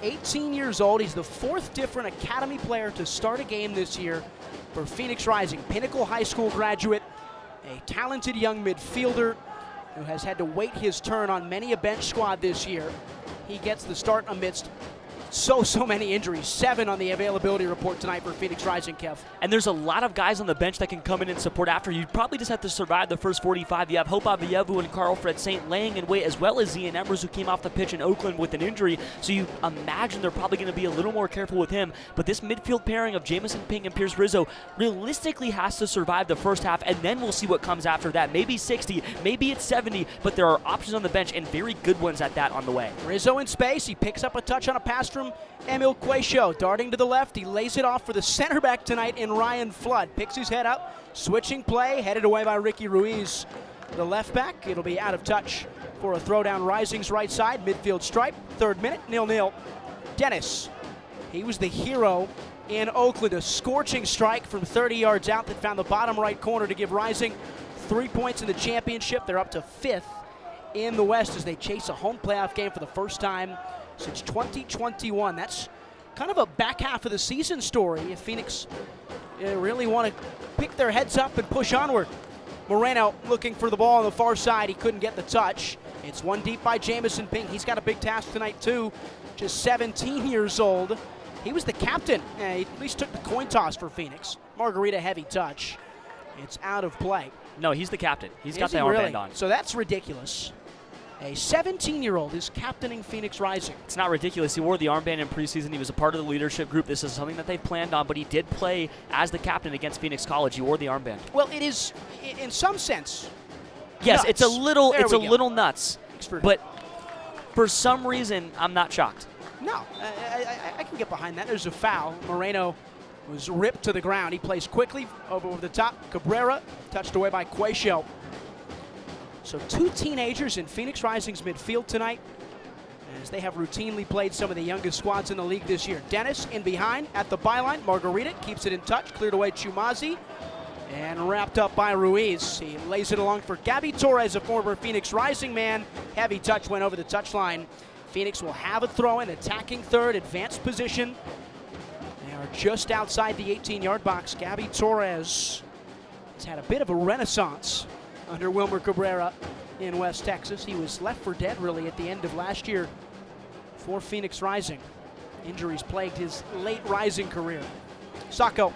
18 years old. He's the 4th different academy player to start a game this year for Phoenix Rising. Pinnacle High School graduate, a talented young midfielder who has had to wait his turn on many a bench squad this year. He gets the start amidst so many injuries. 7 on the availability report tonight for Phoenix Rising, Kev. And there's a lot of guys on the bench that can come in and support after. You probably just have to survive the first 45. You have Hope Avievu and Carl Fred Saint laying in wait, as well as Zian Emers, who came off the pitch in Oakland with an injury. So you imagine they're probably going to be a little more careful with him. But this midfield pairing of Jamison Ping and Pierce Rizzo realistically has to survive the first half, and then we'll see what comes after that. Maybe 60, maybe it's 70, but there are options on the bench, and very good ones at that on the way. Rizzo in space. He picks up a touch on a pass from Emil Cuecho, darting to the left. He lays it off for the center back tonight in Ryan Flood. Picks his head up, switching play, headed away by Ricky Ruiz, the left back. It'll be out of touch for a throw down Rising's right side. Midfield stripe, 3rd minute, 0-0. Dennis, he was the hero in Oakland. A scorching strike from 30 yards out that found the bottom right corner to give Rising 3 points in the championship. They're up to 5th in the West as they chase a home playoff game for the first time since 2021. That's kind of a back half of the season story if Phoenix really want to pick their heads up and push onward. Moreno looking for the ball on the far side. He couldn't get the touch. It's one deep by Jamison Ping. He's got a big task tonight too. Just 17 years old. He was the captain. He at least took the coin toss for Phoenix. Margarita heavy touch. It's out of play. No, he's the captain. He's got the really? armband on. So that's ridiculous. A 17-year-old is captaining Phoenix Rising. It's not ridiculous. He wore the armband in preseason. He was a part of the leadership group. This is something that they've planned on, but he did play as the captain against Phoenix College. He wore the armband. Well, it is, in some sense, yes, nuts. it's a little nuts. Expert. But for some reason, I'm not shocked. No, I can get behind that. There's a foul. Moreno was ripped to the ground. He plays quickly over the top. Cabrera touched away by Cuecho. So 2 teenagers in Phoenix Rising's midfield tonight. as they have routinely played some of the youngest squads in the league this year. Dennis in behind at the byline. Margarita keeps it in touch, cleared away Chumazi, and wrapped up by Ruiz. He lays it along for Gabby Torres, a former Phoenix Rising man. Heavy touch went over the touchline. Phoenix will have a throw in, attacking third, advanced position. They are just outside the 18-yard box. Gabby Torres has had a bit of a renaissance under Wilmer Cabrera in West Texas. He was left for dead really at the end of last year for Phoenix Rising. Injuries plagued his late Rising career. Sacco,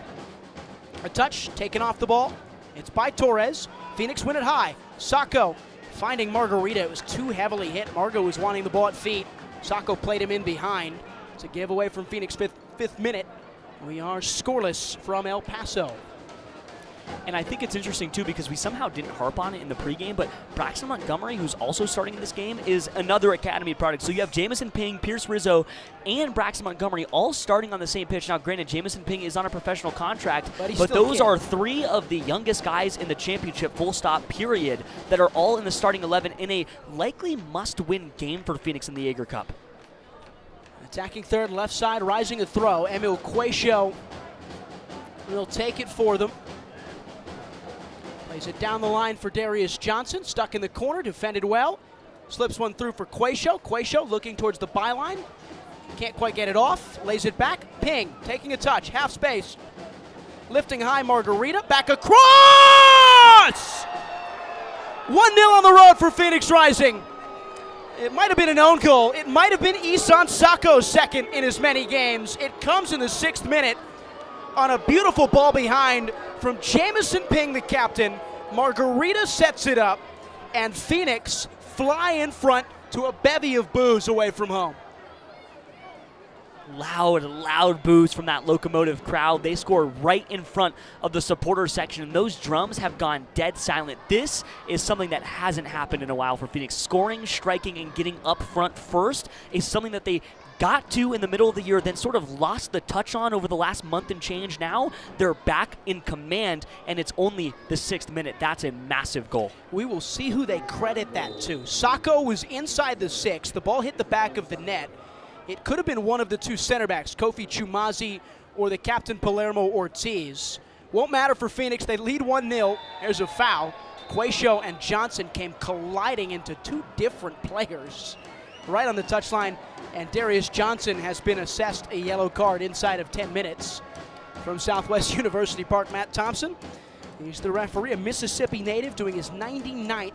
a touch taken off the ball. It's by Torres. Phoenix win it high. Sacco finding Margarita. It was too heavily hit. Margo was wanting the ball at feet. Sacco played him in behind. It's a giveaway from Phoenix, fifth minute. We are scoreless from El Paso. And I think it's interesting, too, because we somehow didn't harp on it in the pregame, but Braxton Montgomery, who's also starting this game, is another Academy product. So you have Jamison Ping, Pierce Rizzo, and Braxton Montgomery all starting on the same pitch. Now, granted, Jamison Ping is on a professional contract, but those are three of the youngest guys in the championship, full stop, period, that are all in the starting 11 in a likely must-win game for Phoenix in the Jaeger Cup. Attacking third, left side, Rising a throw. Emil Quacio will take it for them. Plays it down the line for Darius Johnson, stuck in the corner, defended well. Slips one through for Quacio. Quacio looking towards the byline. Can't quite get it off. Lays it back. Ping, taking a touch, half space. Lifting high, Margarita, back across! 1-0 on the road for Phoenix Rising. It might have been an own goal. It might have been Isan Sacco's second in as many games. It comes in the 6th minute on a beautiful ball behind from Jamison Ping, the captain. Margarita sets it up, and Phoenix fly in front to a bevy of boos away from home. Loud boos from that Locomotive crowd. They score right in front of the supporter section, and those drums have gone dead silent. This is something that hasn't happened in a while for Phoenix. Scoring, striking, and getting up front first is something that they got to in the middle of the year, then sort of lost the touch on over the last month and change. Now they're back in command, and it's only the 6th minute. That's a massive goal. We will see who they credit that to. Sacco was inside the 6. The ball hit the back of the net. It could have been one of the two center backs, Kofi Chumazi or the captain Palermo Ortiz. Won't matter for Phoenix. They lead 1-0. There's a foul. Quacio and Johnson came colliding into two different players right on the touchline, and Darius Johnson has been assessed a yellow card inside of 10 minutes. From Southwest University Park, Matt Thompson. He's the referee, a Mississippi native, doing his 99th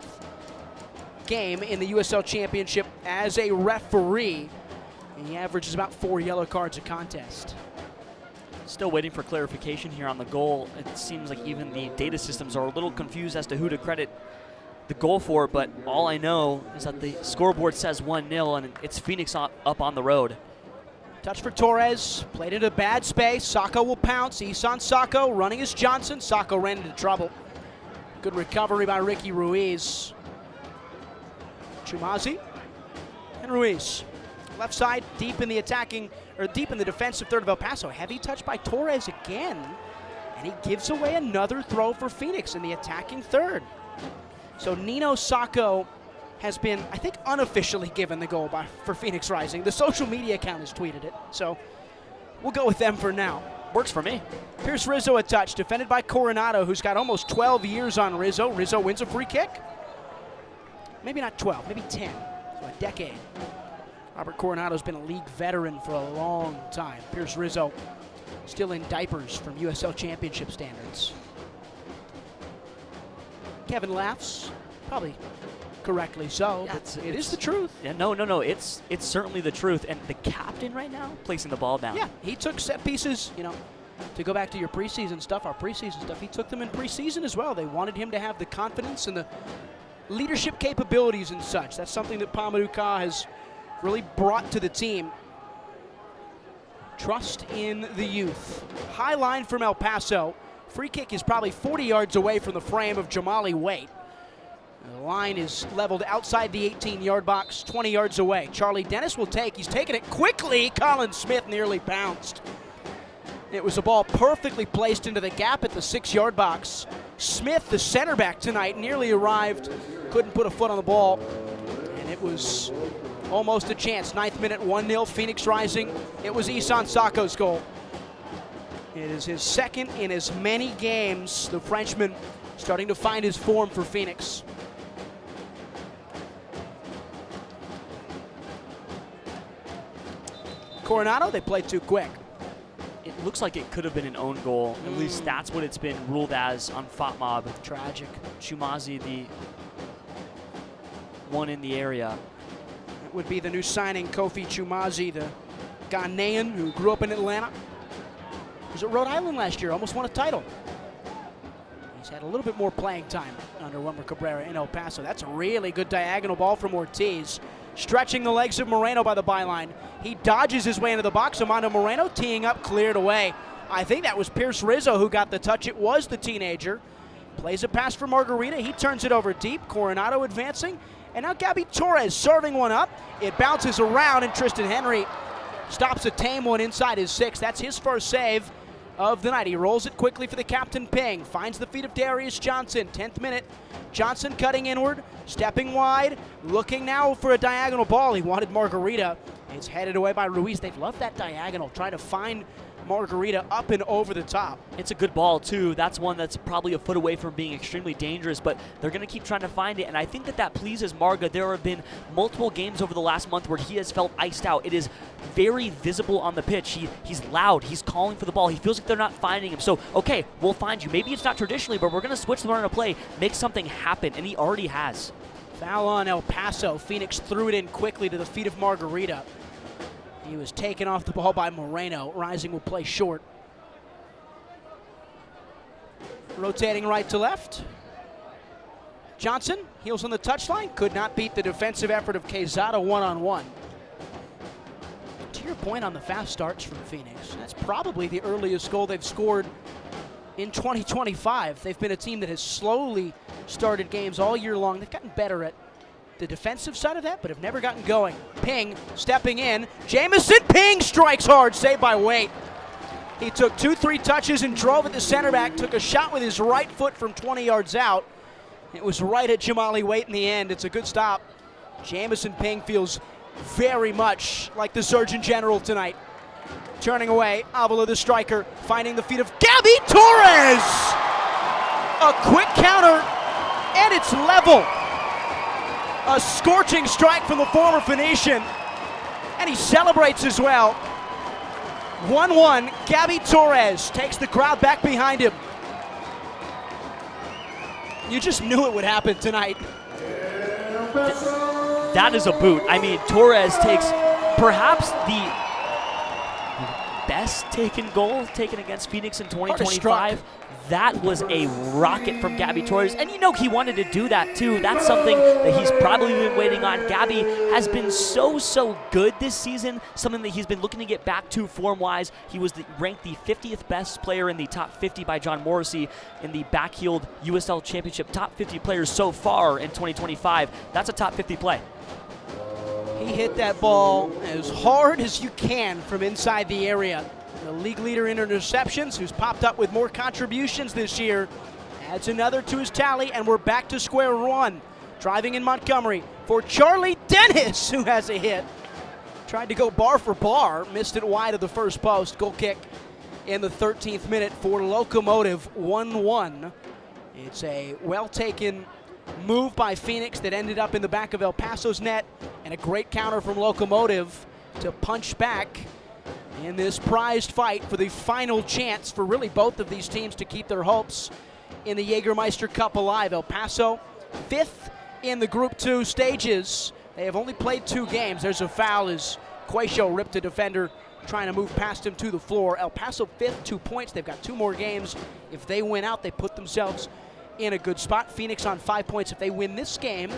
game in the USL Championship as a referee. And he averages about 4 yellow cards a contest. Still waiting for clarification here on the goal. It seems like even the data systems are a little confused as to who to credit the goal for, but all I know is that the scoreboard says 1-0, and it's Phoenix up on the road. Touch for Torres, played into bad space. Sacco will pounce. Isan Sacco running as Johnson. Sacco ran into trouble. Good recovery by Ricky Ruiz. Chumazi and Ruiz. Left side, deep in the defensive third of El Paso. Heavy touch by Torres again, and he gives away another throw for Phoenix in the attacking third. So Nino Sacco has been, I think, unofficially given the goal for Phoenix Rising. The social media account has tweeted it, so we'll go with them for now. Works for me. Pierce Rizzo a touch, defended by Coronado, who's got almost 12 years on Rizzo. Rizzo wins a free kick. Maybe not 12, maybe 10, so a decade. Robert Coronado's been a league veteran for a long time. Pierce Rizzo still in diapers from USL Championship standards. Kevin laughs, probably correctly so, but it is the truth. Yeah, no, it's certainly the truth. And the captain right now placing the ball down. Yeah, he took set pieces, to go back to your preseason stuff, our preseason stuff, he took them in preseason as well. They wanted him to have the confidence and the leadership capabilities and such. That's something that Pamadou Ka has really brought to the team. Trust in the youth. High line from El Paso. Free kick is probably 40 yards away from the frame of Jamali Waite. The line is leveled outside the 18-yard box, 20 yards away. Charlie Dennis will take. He's taking it quickly. Colin Smith nearly pounced. It was a ball perfectly placed into the gap at the 6-yard box. Smith, the center back tonight, nearly arrived. Couldn't put a foot on the ball. And it was almost a chance. 9th minute, 1-0, Phoenix Rising. It was Isan Sako's goal. It is his second in as many games. The Frenchman starting to find his form for Phoenix. Coronado, they played too quick. It looks like it could have been an own goal. At least that's what it's been ruled as on FOTMob. Tragic. Chumazi, the one in the area. It would be the new signing, Kofi Chumazi, the Ghanaian who grew up in Atlanta. He was at Rhode Island last year, almost won a title. He's had a little bit more playing time under Wilmer Cabrera in El Paso. That's a really good diagonal ball from Ortiz. Stretching the legs of Moreno by the byline. He dodges his way into the box. Amando Moreno teeing up, cleared away. I think that was Pierce Rizzo who got the touch. It was the teenager. Plays a pass for Margarita. He turns it over deep. Coronado advancing. And now Gabby Torres serving one up. It bounces around, and Tristan Henry stops a tame one inside his 6. That's his first save of the night. He rolls it quickly for the captain, Ping. Finds the feet of Darius Johnson. 10th minute. Johnson cutting inward, stepping wide, looking now for a diagonal ball. He wanted Margarita. It's headed away by Ruiz. They've loved that diagonal, trying to find Margarita up and over the top. It's a good ball, too. That's one that's probably a foot away from being extremely dangerous, but they're going to keep trying to find it, and I think that pleases Marga. There have been multiple games over the last month where he has felt iced out. It is very visible on the pitch. He's loud. He's calling for the ball. He feels like they're not finding him. So, okay, we'll find you. Maybe it's not traditionally, but we're going to switch the run of play, make something happen, and he already has. Foul on El Paso. Phoenix threw it in quickly to the feet of Margarita. He was taken off the ball by Moreno. Rising will play short. Rotating right to left. Johnson, heels on the touchline. Could not beat the defensive effort of Quezada one-on-one. To your point on the fast starts from Phoenix, that's probably the earliest goal they've scored in 2025. They've been a team that has slowly started games all year long. They've gotten better at the defensive side of that, but have never gotten going. Ping stepping in. Jamison Ping strikes hard, saved by Waite. He took 2-3 touches and drove at the center back, took a shot with his right foot from 20 yards out. It was right at Jamali Waite in the end. It's a good stop. Jamison Ping feels very much like the Surgeon General tonight. Turning away, Avila the striker, finding the feet of Gabby Torres! A quick counter, and it's level. A scorching strike from the former Phoenician, and he celebrates as well. 1-1, Gabby Torres takes the crowd back behind him. You just knew it would happen tonight. That is a boot. I mean, Torres takes perhaps the best taken goal taken against Phoenix in 2025. That was a rocket from Gabby Torres, and you know he wanted to do that too. That's something that he's probably been waiting on. Gabby has been so good this season, something that he's been looking to get back to form-wise. He was ranked the 50th best player in the top 50 by John Morrissey in the backheeled USL Championship top 50 players so far in 2025. That's a top 50 play. He hit that ball as hard as you can from inside the area. The league leader in interceptions, who's popped up with more contributions this year, adds another to his tally, and we're back to square one. Driving in Montgomery for Charlie Dennis, who has a hit. Tried to go bar for bar, missed it wide of the first post. Goal kick in the 13th minute for Locomotive, 1-1. It's a well-taken move by Phoenix that ended up in the back of El Paso's net, and a great counter from Locomotive to punch back in this prized fight for the final chance for really both of these teams to keep their hopes in the Jägermeister Cup alive. El Paso, 5th in the Group 2 stages. They have only played 2 games. There's a foul as Quaisho ripped a defender trying to move past him to the floor. El Paso 5th, 2 points. They've got 2 more games. If they win out, they put themselves in a good spot. Phoenix on 5 points. If they win this game,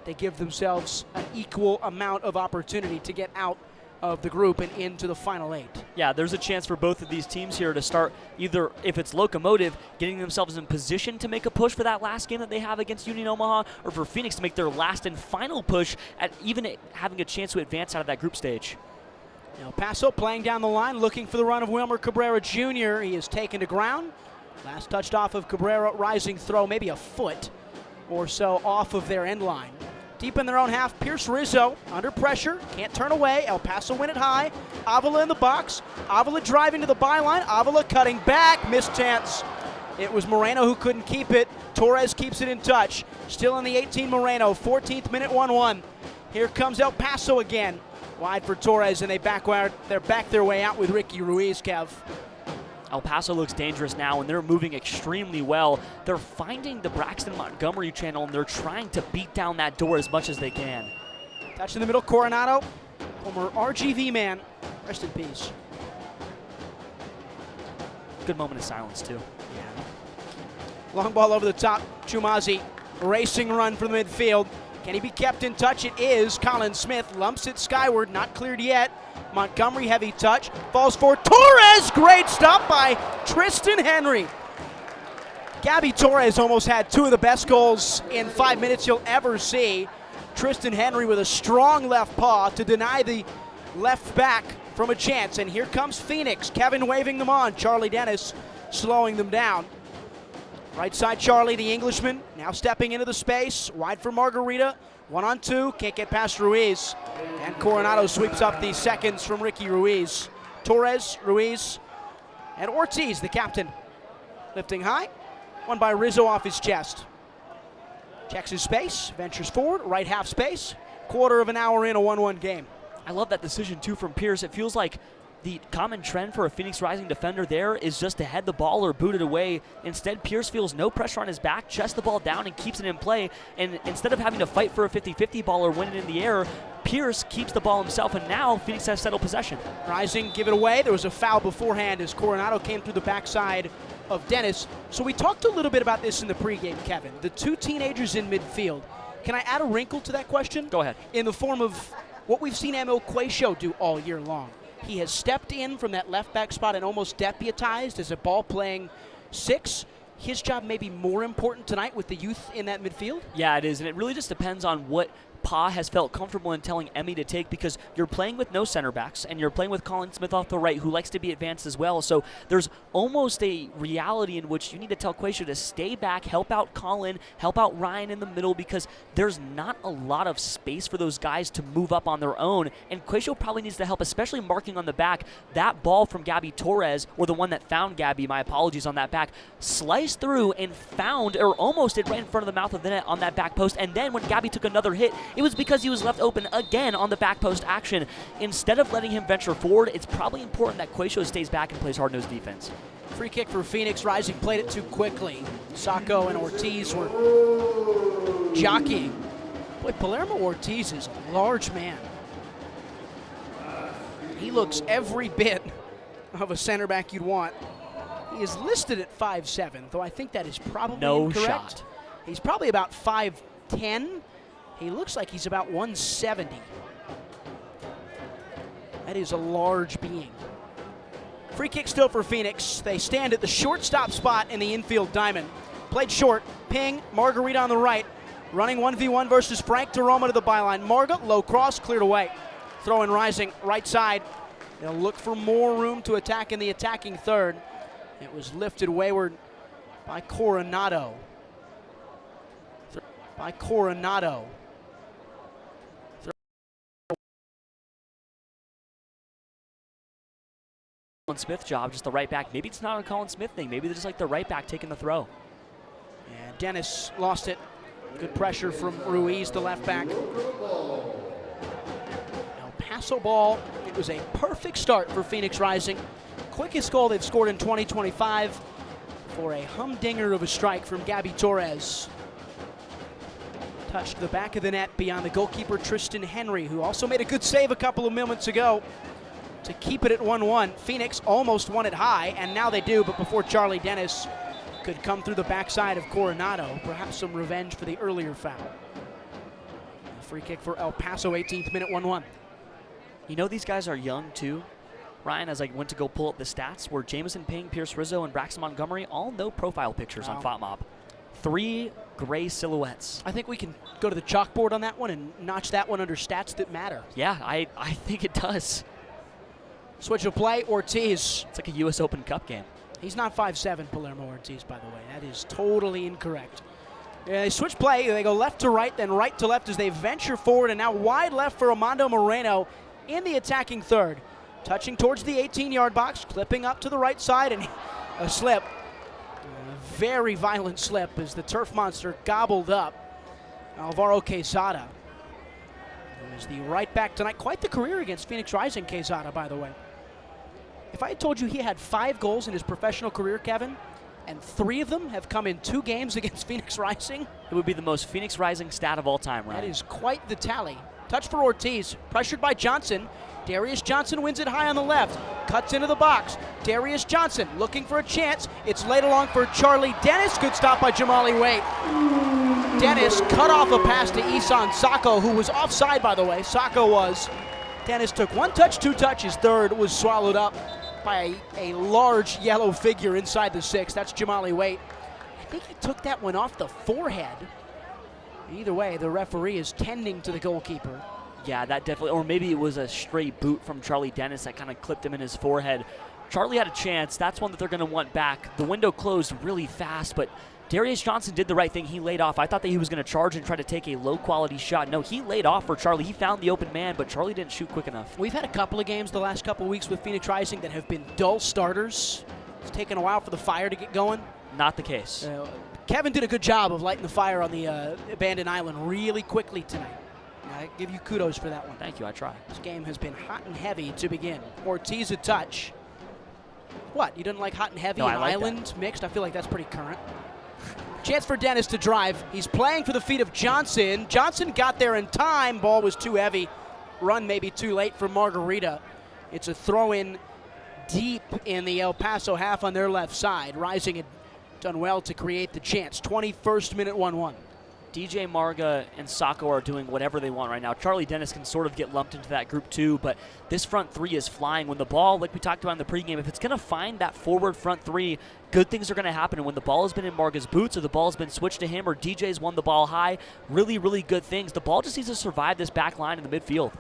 they give themselves an equal amount of opportunity to get out of the group and into the final 8. Yeah, there's a chance for both of these teams here to start either, if it's Locomotive, getting themselves in position to make a push for that last game that they have against Union Omaha, or for Phoenix to make their last and final push at even having a chance to advance out of that group stage. El Paso playing down the line, looking for the run of Wilmer Cabrera Jr. He is taken to ground. Last touched off of Cabrera, rising throw, maybe a foot or so off of their end line. Deep in their own half, Pierce Rizzo under pressure, can't turn away. El Paso win it high. Avila in the box. Avila driving to the byline. Avila cutting back, missed chance. It was Moreno who couldn't keep it. Torres keeps it in touch. Still in the 18, Moreno, 14th minute, 1-1. Here comes El Paso again. Wide for Torres, and they're back their way out with Ricky Ruiz, Kev. El Paso looks dangerous now, and they're moving extremely well. They're finding the Braxton Montgomery channel, and they're trying to beat down that door as much as they can. Touch in the middle, Coronado, former RGV man. Rest in peace. Good moment of silence, too. Yeah. Long ball over the top, Chumazi. Racing run from the midfield. Can he be kept in touch? It is. Colin Smith lumps it skyward, not cleared yet. Montgomery heavy touch, falls for Torres. Great stop by Tristan Henry. Gabby Torres almost had 2 of the best goals in 5 minutes you'll ever see. Tristan Henry with a strong left paw to deny the left back from a chance. And here comes Phoenix. Kevin waving them on. Charlie Dennis slowing them down. Right side Charlie, the Englishman, now stepping into the space. Wide for Margarita. 1-on-2, can't get past Ruiz. And Coronado sweeps up the seconds from Ricky Ruiz. Torres, Ruiz, and Ortiz, the captain. Lifting high, won by Rizzo off his chest. Checks his space, ventures forward, right half space. Quarter of an hour in, a 1-1 game. I love that decision, too, from Pierce. It feels like the common trend for a Phoenix Rising defender there is just to head the ball or boot it away. Instead, Pierce feels no pressure on his back, chests the ball down and keeps it in play. And instead of having to fight for a 50-50 ball or win it in the air, Pierce keeps the ball himself, and now Phoenix has settled possession. Rising, give it away. There was a foul beforehand as Coronado came through the backside of Dennis. So we talked a little bit about this in the pregame, Kevin. The 2 teenagers in midfield. Can I add a wrinkle to that question? Go ahead. In the form of what we've seen Emil Quaisho do all year long. He has stepped in from that left back spot and almost deputized as a ball-playing 6. His job may be more important tonight with the youth in that midfield? Yeah, it is, and it really just depends on what Pa has felt comfortable in telling Emmy to take, because you're playing with no center backs and you're playing with Colin Smith off the right, who likes to be advanced as well. So there's almost a reality in which you need to tell Quaisho to stay back, help out Colin, help out Ryan in the middle, because there's not a lot of space for those guys to move up on their own. And Quaisho probably needs to help, especially marking on the back. That ball from Gabby Torres, or the one that found Gabby, my apologies, on that back, sliced through and found, or almost did, right in front of the mouth of the net on that back post. And then when Gabby took another hit, it was because he was left open again on the back post action. Instead of letting him venture forward, it's probably important that Quaisho stays back and plays hard-nosed defense. Free kick for Phoenix. Rising played it too quickly. Sacco and Ortiz were jockeying. Boy, Palermo Ortiz is a large man. He looks every bit of a center back you'd want. He is listed at 5'7", though I think that is probably incorrect. Shot. He's probably about 5'10". He looks like he's about 170. That is a large being. Free kick still for Phoenix. They stand at the shortstop spot in the infield diamond. Played short. Ping. Margarita on the right. Running 1v1 versus Frank DeRoma to the byline. Marga, low cross, cleared away. Throw in Rising, right side. They'll look for more room to attack in the attacking third. It was lifted wayward by Coronado. Colin Smith job, just the right back. Maybe it's not a Colin Smith thing. Maybe they're just like the right back taking the throw. And Dennis lost it. Good pressure from Ruiz, the left back. El Paso ball. It was a perfect start for Phoenix Rising. Quickest goal they've scored in 2025 for a humdinger of a strike from Gabby Torres. Touched the back of the net beyond the goalkeeper Tristan Henry, who also made a good save a couple of moments ago to keep it at 1-1. Phoenix almost won it high, and now they do, but before Charlie Dennis could come through the backside of Coronado, perhaps some revenge for the earlier foul. A free kick for El Paso, 18th minute, 1-1. You know these guys are young too, Ryan, as I went to go pull up the stats, where Jamison Ping, Pierce Rizzo, and Braxton Montgomery all no profile pictures on FOTMob. 3 gray silhouettes. I think we can go to the chalkboard on that one and notch that one under stats that matter. Yeah, I think it does. Switch of play, Ortiz. It's like a U.S. Open Cup game. He's not 5'7", Palermo Ortiz, by the way. That is totally incorrect. Yeah, they switch play. They go left to right, then right to left as they venture forward, and now wide left for Armando Moreno in the attacking third. Touching towards the 18-yard box, clipping up to the right side, and a slip. A very violent slip as the turf monster gobbled up Alvaro Quezada. Is the right back tonight. Quite the career against Phoenix Rising, Quezada, by the way. If I had told you he had 5 goals in his professional career, Kevin, and 3 of them have come in 2 games against Phoenix Rising, it would be the most Phoenix Rising stat of all time, right? That is quite the tally. Touch for Ortiz, pressured by Johnson. Darius Johnson wins it high on the left, cuts into the box. Darius Johnson looking for a chance. It's laid along for Charlie Dennis. Good stop by Jamali Waite. Dennis cut off a pass to Isan Sacco, who was offside, by the way. Sacco was. Dennis took 1 touch, 2 touches. Third was swallowed up by a large yellow figure inside the 6. That's Jamali Waite. I think he took that one off the forehead. Either way, the referee is tending to the goalkeeper. Yeah, that definitely, or maybe it was a straight boot from Charlie Dennis that kind of clipped him in his forehead. Charlie had a chance. That's one that they're going to want back. The window closed really fast, but Darius Johnson did the right thing. He laid off. I thought that he was going to charge and try to take a low-quality shot. No, he laid off for Charlie. He found the open man, but Charlie didn't shoot quick enough. We've had a couple of games the last couple of weeks with Phoenix Rising that have been dull starters. It's taken a while for the fire to get going. Not the case. Kevin did a good job of lighting the fire on the abandoned island really quickly tonight. I give you kudos for that one. Thank you, I try. This game has been hot and heavy to begin. Ortiz a touch. What, you didn't like hot and heavy no, and like island that. Mixed? I feel like that's pretty current. Chance for Dennis to drive. He's playing for the feet of Johnson. Johnson got there in time. Ball was too heavy. Run maybe too late for Margarita. It's a throw-in deep in the El Paso half on their left side. Rising had done well to create the chance. 21st minute, 1-1. DJ Marga and Sacco are doing whatever they want right now. Charlie Dennis can sort of get lumped into that group too, but this front 3 is flying. When the ball, like we talked about in the pregame, if it's going to find that forward front 3, good things are going to happen. And when the ball has been in Marga's boots or the ball has been switched to him or DJ's won the ball high, really, really good things. The ball just needs to survive this back line in the midfield.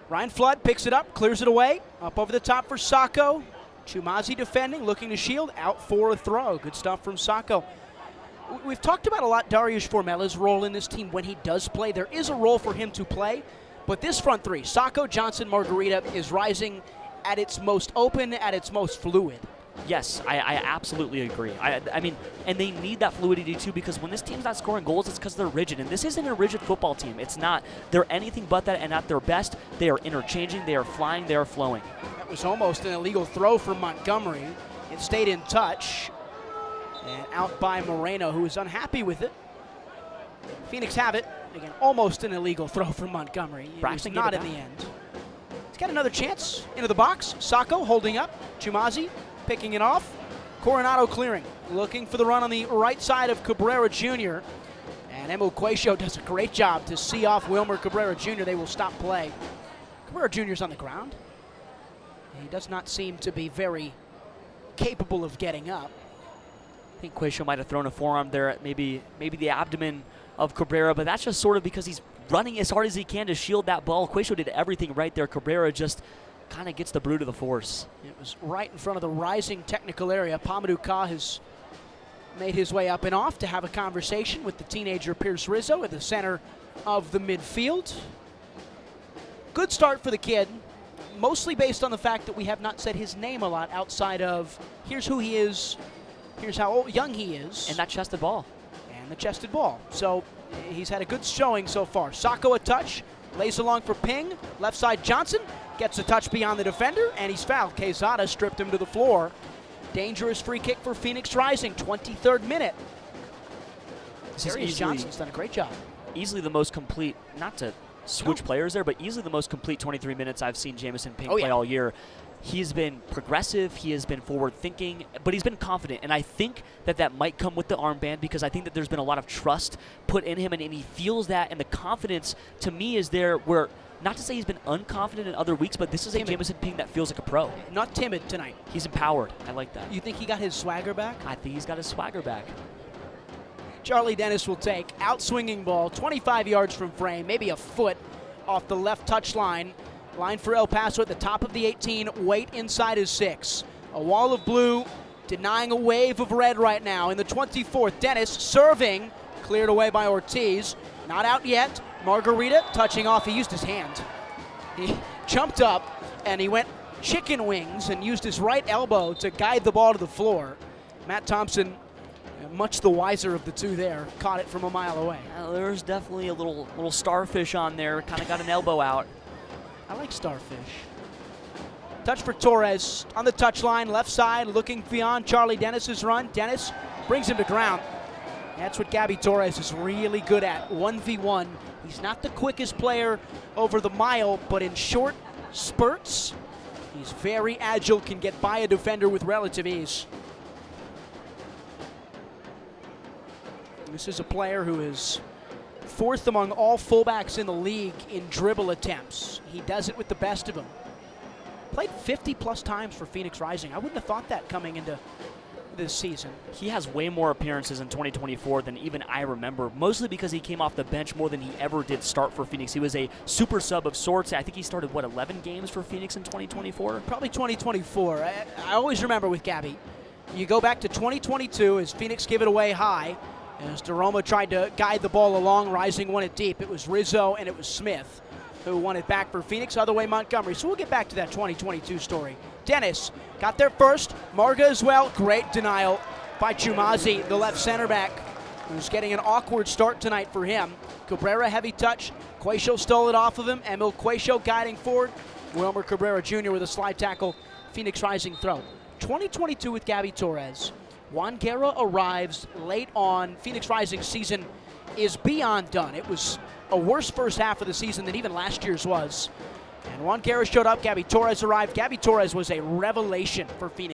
Ryan Flood picks it up, clears it away. Up over the top for Sacco. Chumazi defending, looking to shield, out for a throw. Good stuff from Sacco. We've talked about a lot Darius Formella's role in this team when he does play. There is a role for him to play, but this front 3, Sacco, Johnson, Margarita, is Rising at its most open, at its most fluid. Yes, I absolutely agree. I mean, and they need that fluidity too, because when this team's not scoring goals, it's because they're rigid. And this isn't a rigid football team. It's not. They're anything but that, and at their best, they are interchanging, they are flying, they are flowing. That was almost an illegal throw from Montgomery. It stayed in touch. And out by Moreno, who is unhappy with it. Phoenix have it. Again, almost an illegal throw from Montgomery. Braxton not in the end. He's got another chance into the box. Sacco holding up. Chumazi picking it off. Coronado clearing. Looking for the run on the right side of Cabrera Jr. And Emil Quacio does a great job to see off Wilmer Cabrera Jr. They will stop play. Cabrera Jr. is on the ground. He does not seem to be very capable of getting up. I think Quacio might have thrown a forearm there at maybe the abdomen of Cabrera, but that's just sort of because he's running as hard as he can to shield that ball. Quacio did everything right there. Cabrera just kind of gets the brute of the force. It was right in front of the Rising technical area. Pamadou Ka has made his way up and off to have a conversation with the teenager Pierce Rizzo at the center of the midfield. Good start for the kid, mostly based on the fact that we have not said his name a lot outside of here's who he is, here's how young he is. And that chested ball. And the chested ball. So he's had a good showing so far. Sacco a touch, lays along for Ping. Left side Johnson gets a touch beyond the defender, and he's fouled. Quezada stripped him to the floor. Dangerous free kick for Phoenix Rising, 23rd minute. Darius Johnson's done a great job. Easily the most complete, not to switch players there, but easily the most complete 23 minutes I've seen Jamison Ping play all year. He's been progressive, he has been forward-thinking, but he's been confident, and I think that might come with the armband because I think that there's been a lot of trust put in him, and he feels that, and the confidence, to me, is there where, not to say he's been unconfident in other weeks, but this is a Jamison Ping that feels like a pro. Not timid tonight. He's empowered. I like that. You think he got his swagger back? I think he's got his swagger back. Charlie Dennis will take out-swinging ball, 25 yards from frame, maybe a foot off the left touchline. Line for El Paso at the top of the 18, Waite inside his 6. A wall of blue denying a wave of red right now. In the 24th, Dennis serving, Cleared away by Ortiz. Not out yet. Margarita touching off. He used his hand. He jumped up and he went chicken wings and used his right elbow to guide the ball to the floor. Matt Thompson, much the wiser of the two there, caught it from a mile away. There's definitely a little starfish on there. Kind of got an elbow out. I like starfish. Touch for Torres on the touchline, left side, looking beyond Charlie Dennis's run. Dennis brings him to ground. That's what Gabby Torres is really good at, 1v1. He's not the quickest player over the mile, but in short spurts, he's very agile, can get by a defender with relative ease. This is a player who is fourth among all fullbacks in the league in dribble attempts. He does it with the best of them. Played 50-plus times for Phoenix Rising. I wouldn't have thought that coming into this season. He has way more appearances in 2024 than even I remember, mostly because he came off the bench more than he ever did start for Phoenix. He was a super sub of sorts. I think he started, 11 games for Phoenix in 2024? Probably 2024. I always remember with Gabby, you go back to 2022 as Phoenix give it away high, as DeRoma tried to guide the ball along, Rising won it deep. It was Rizzo and it was Smith who won it back for Phoenix, other way Montgomery. So we'll get back to that 2022 story. Dennis got there first, Marga as well. Great denial by Chumazi, the left center back, who's getting an awkward start tonight for him. Cabrera heavy touch, Quaisho stole it off of him. Emil Quaisho guiding forward. Wilmer Cabrera Jr. with a slide tackle, Phoenix Rising throw. 2022 with Gabby Torres. Juan Guerra arrives late on. Phoenix Rising season is beyond done. It was a worse first half of the season than even last year's was. And Juan Guerra showed up, Gabby Torres arrived. Gabby Torres was a revelation for Phoenix.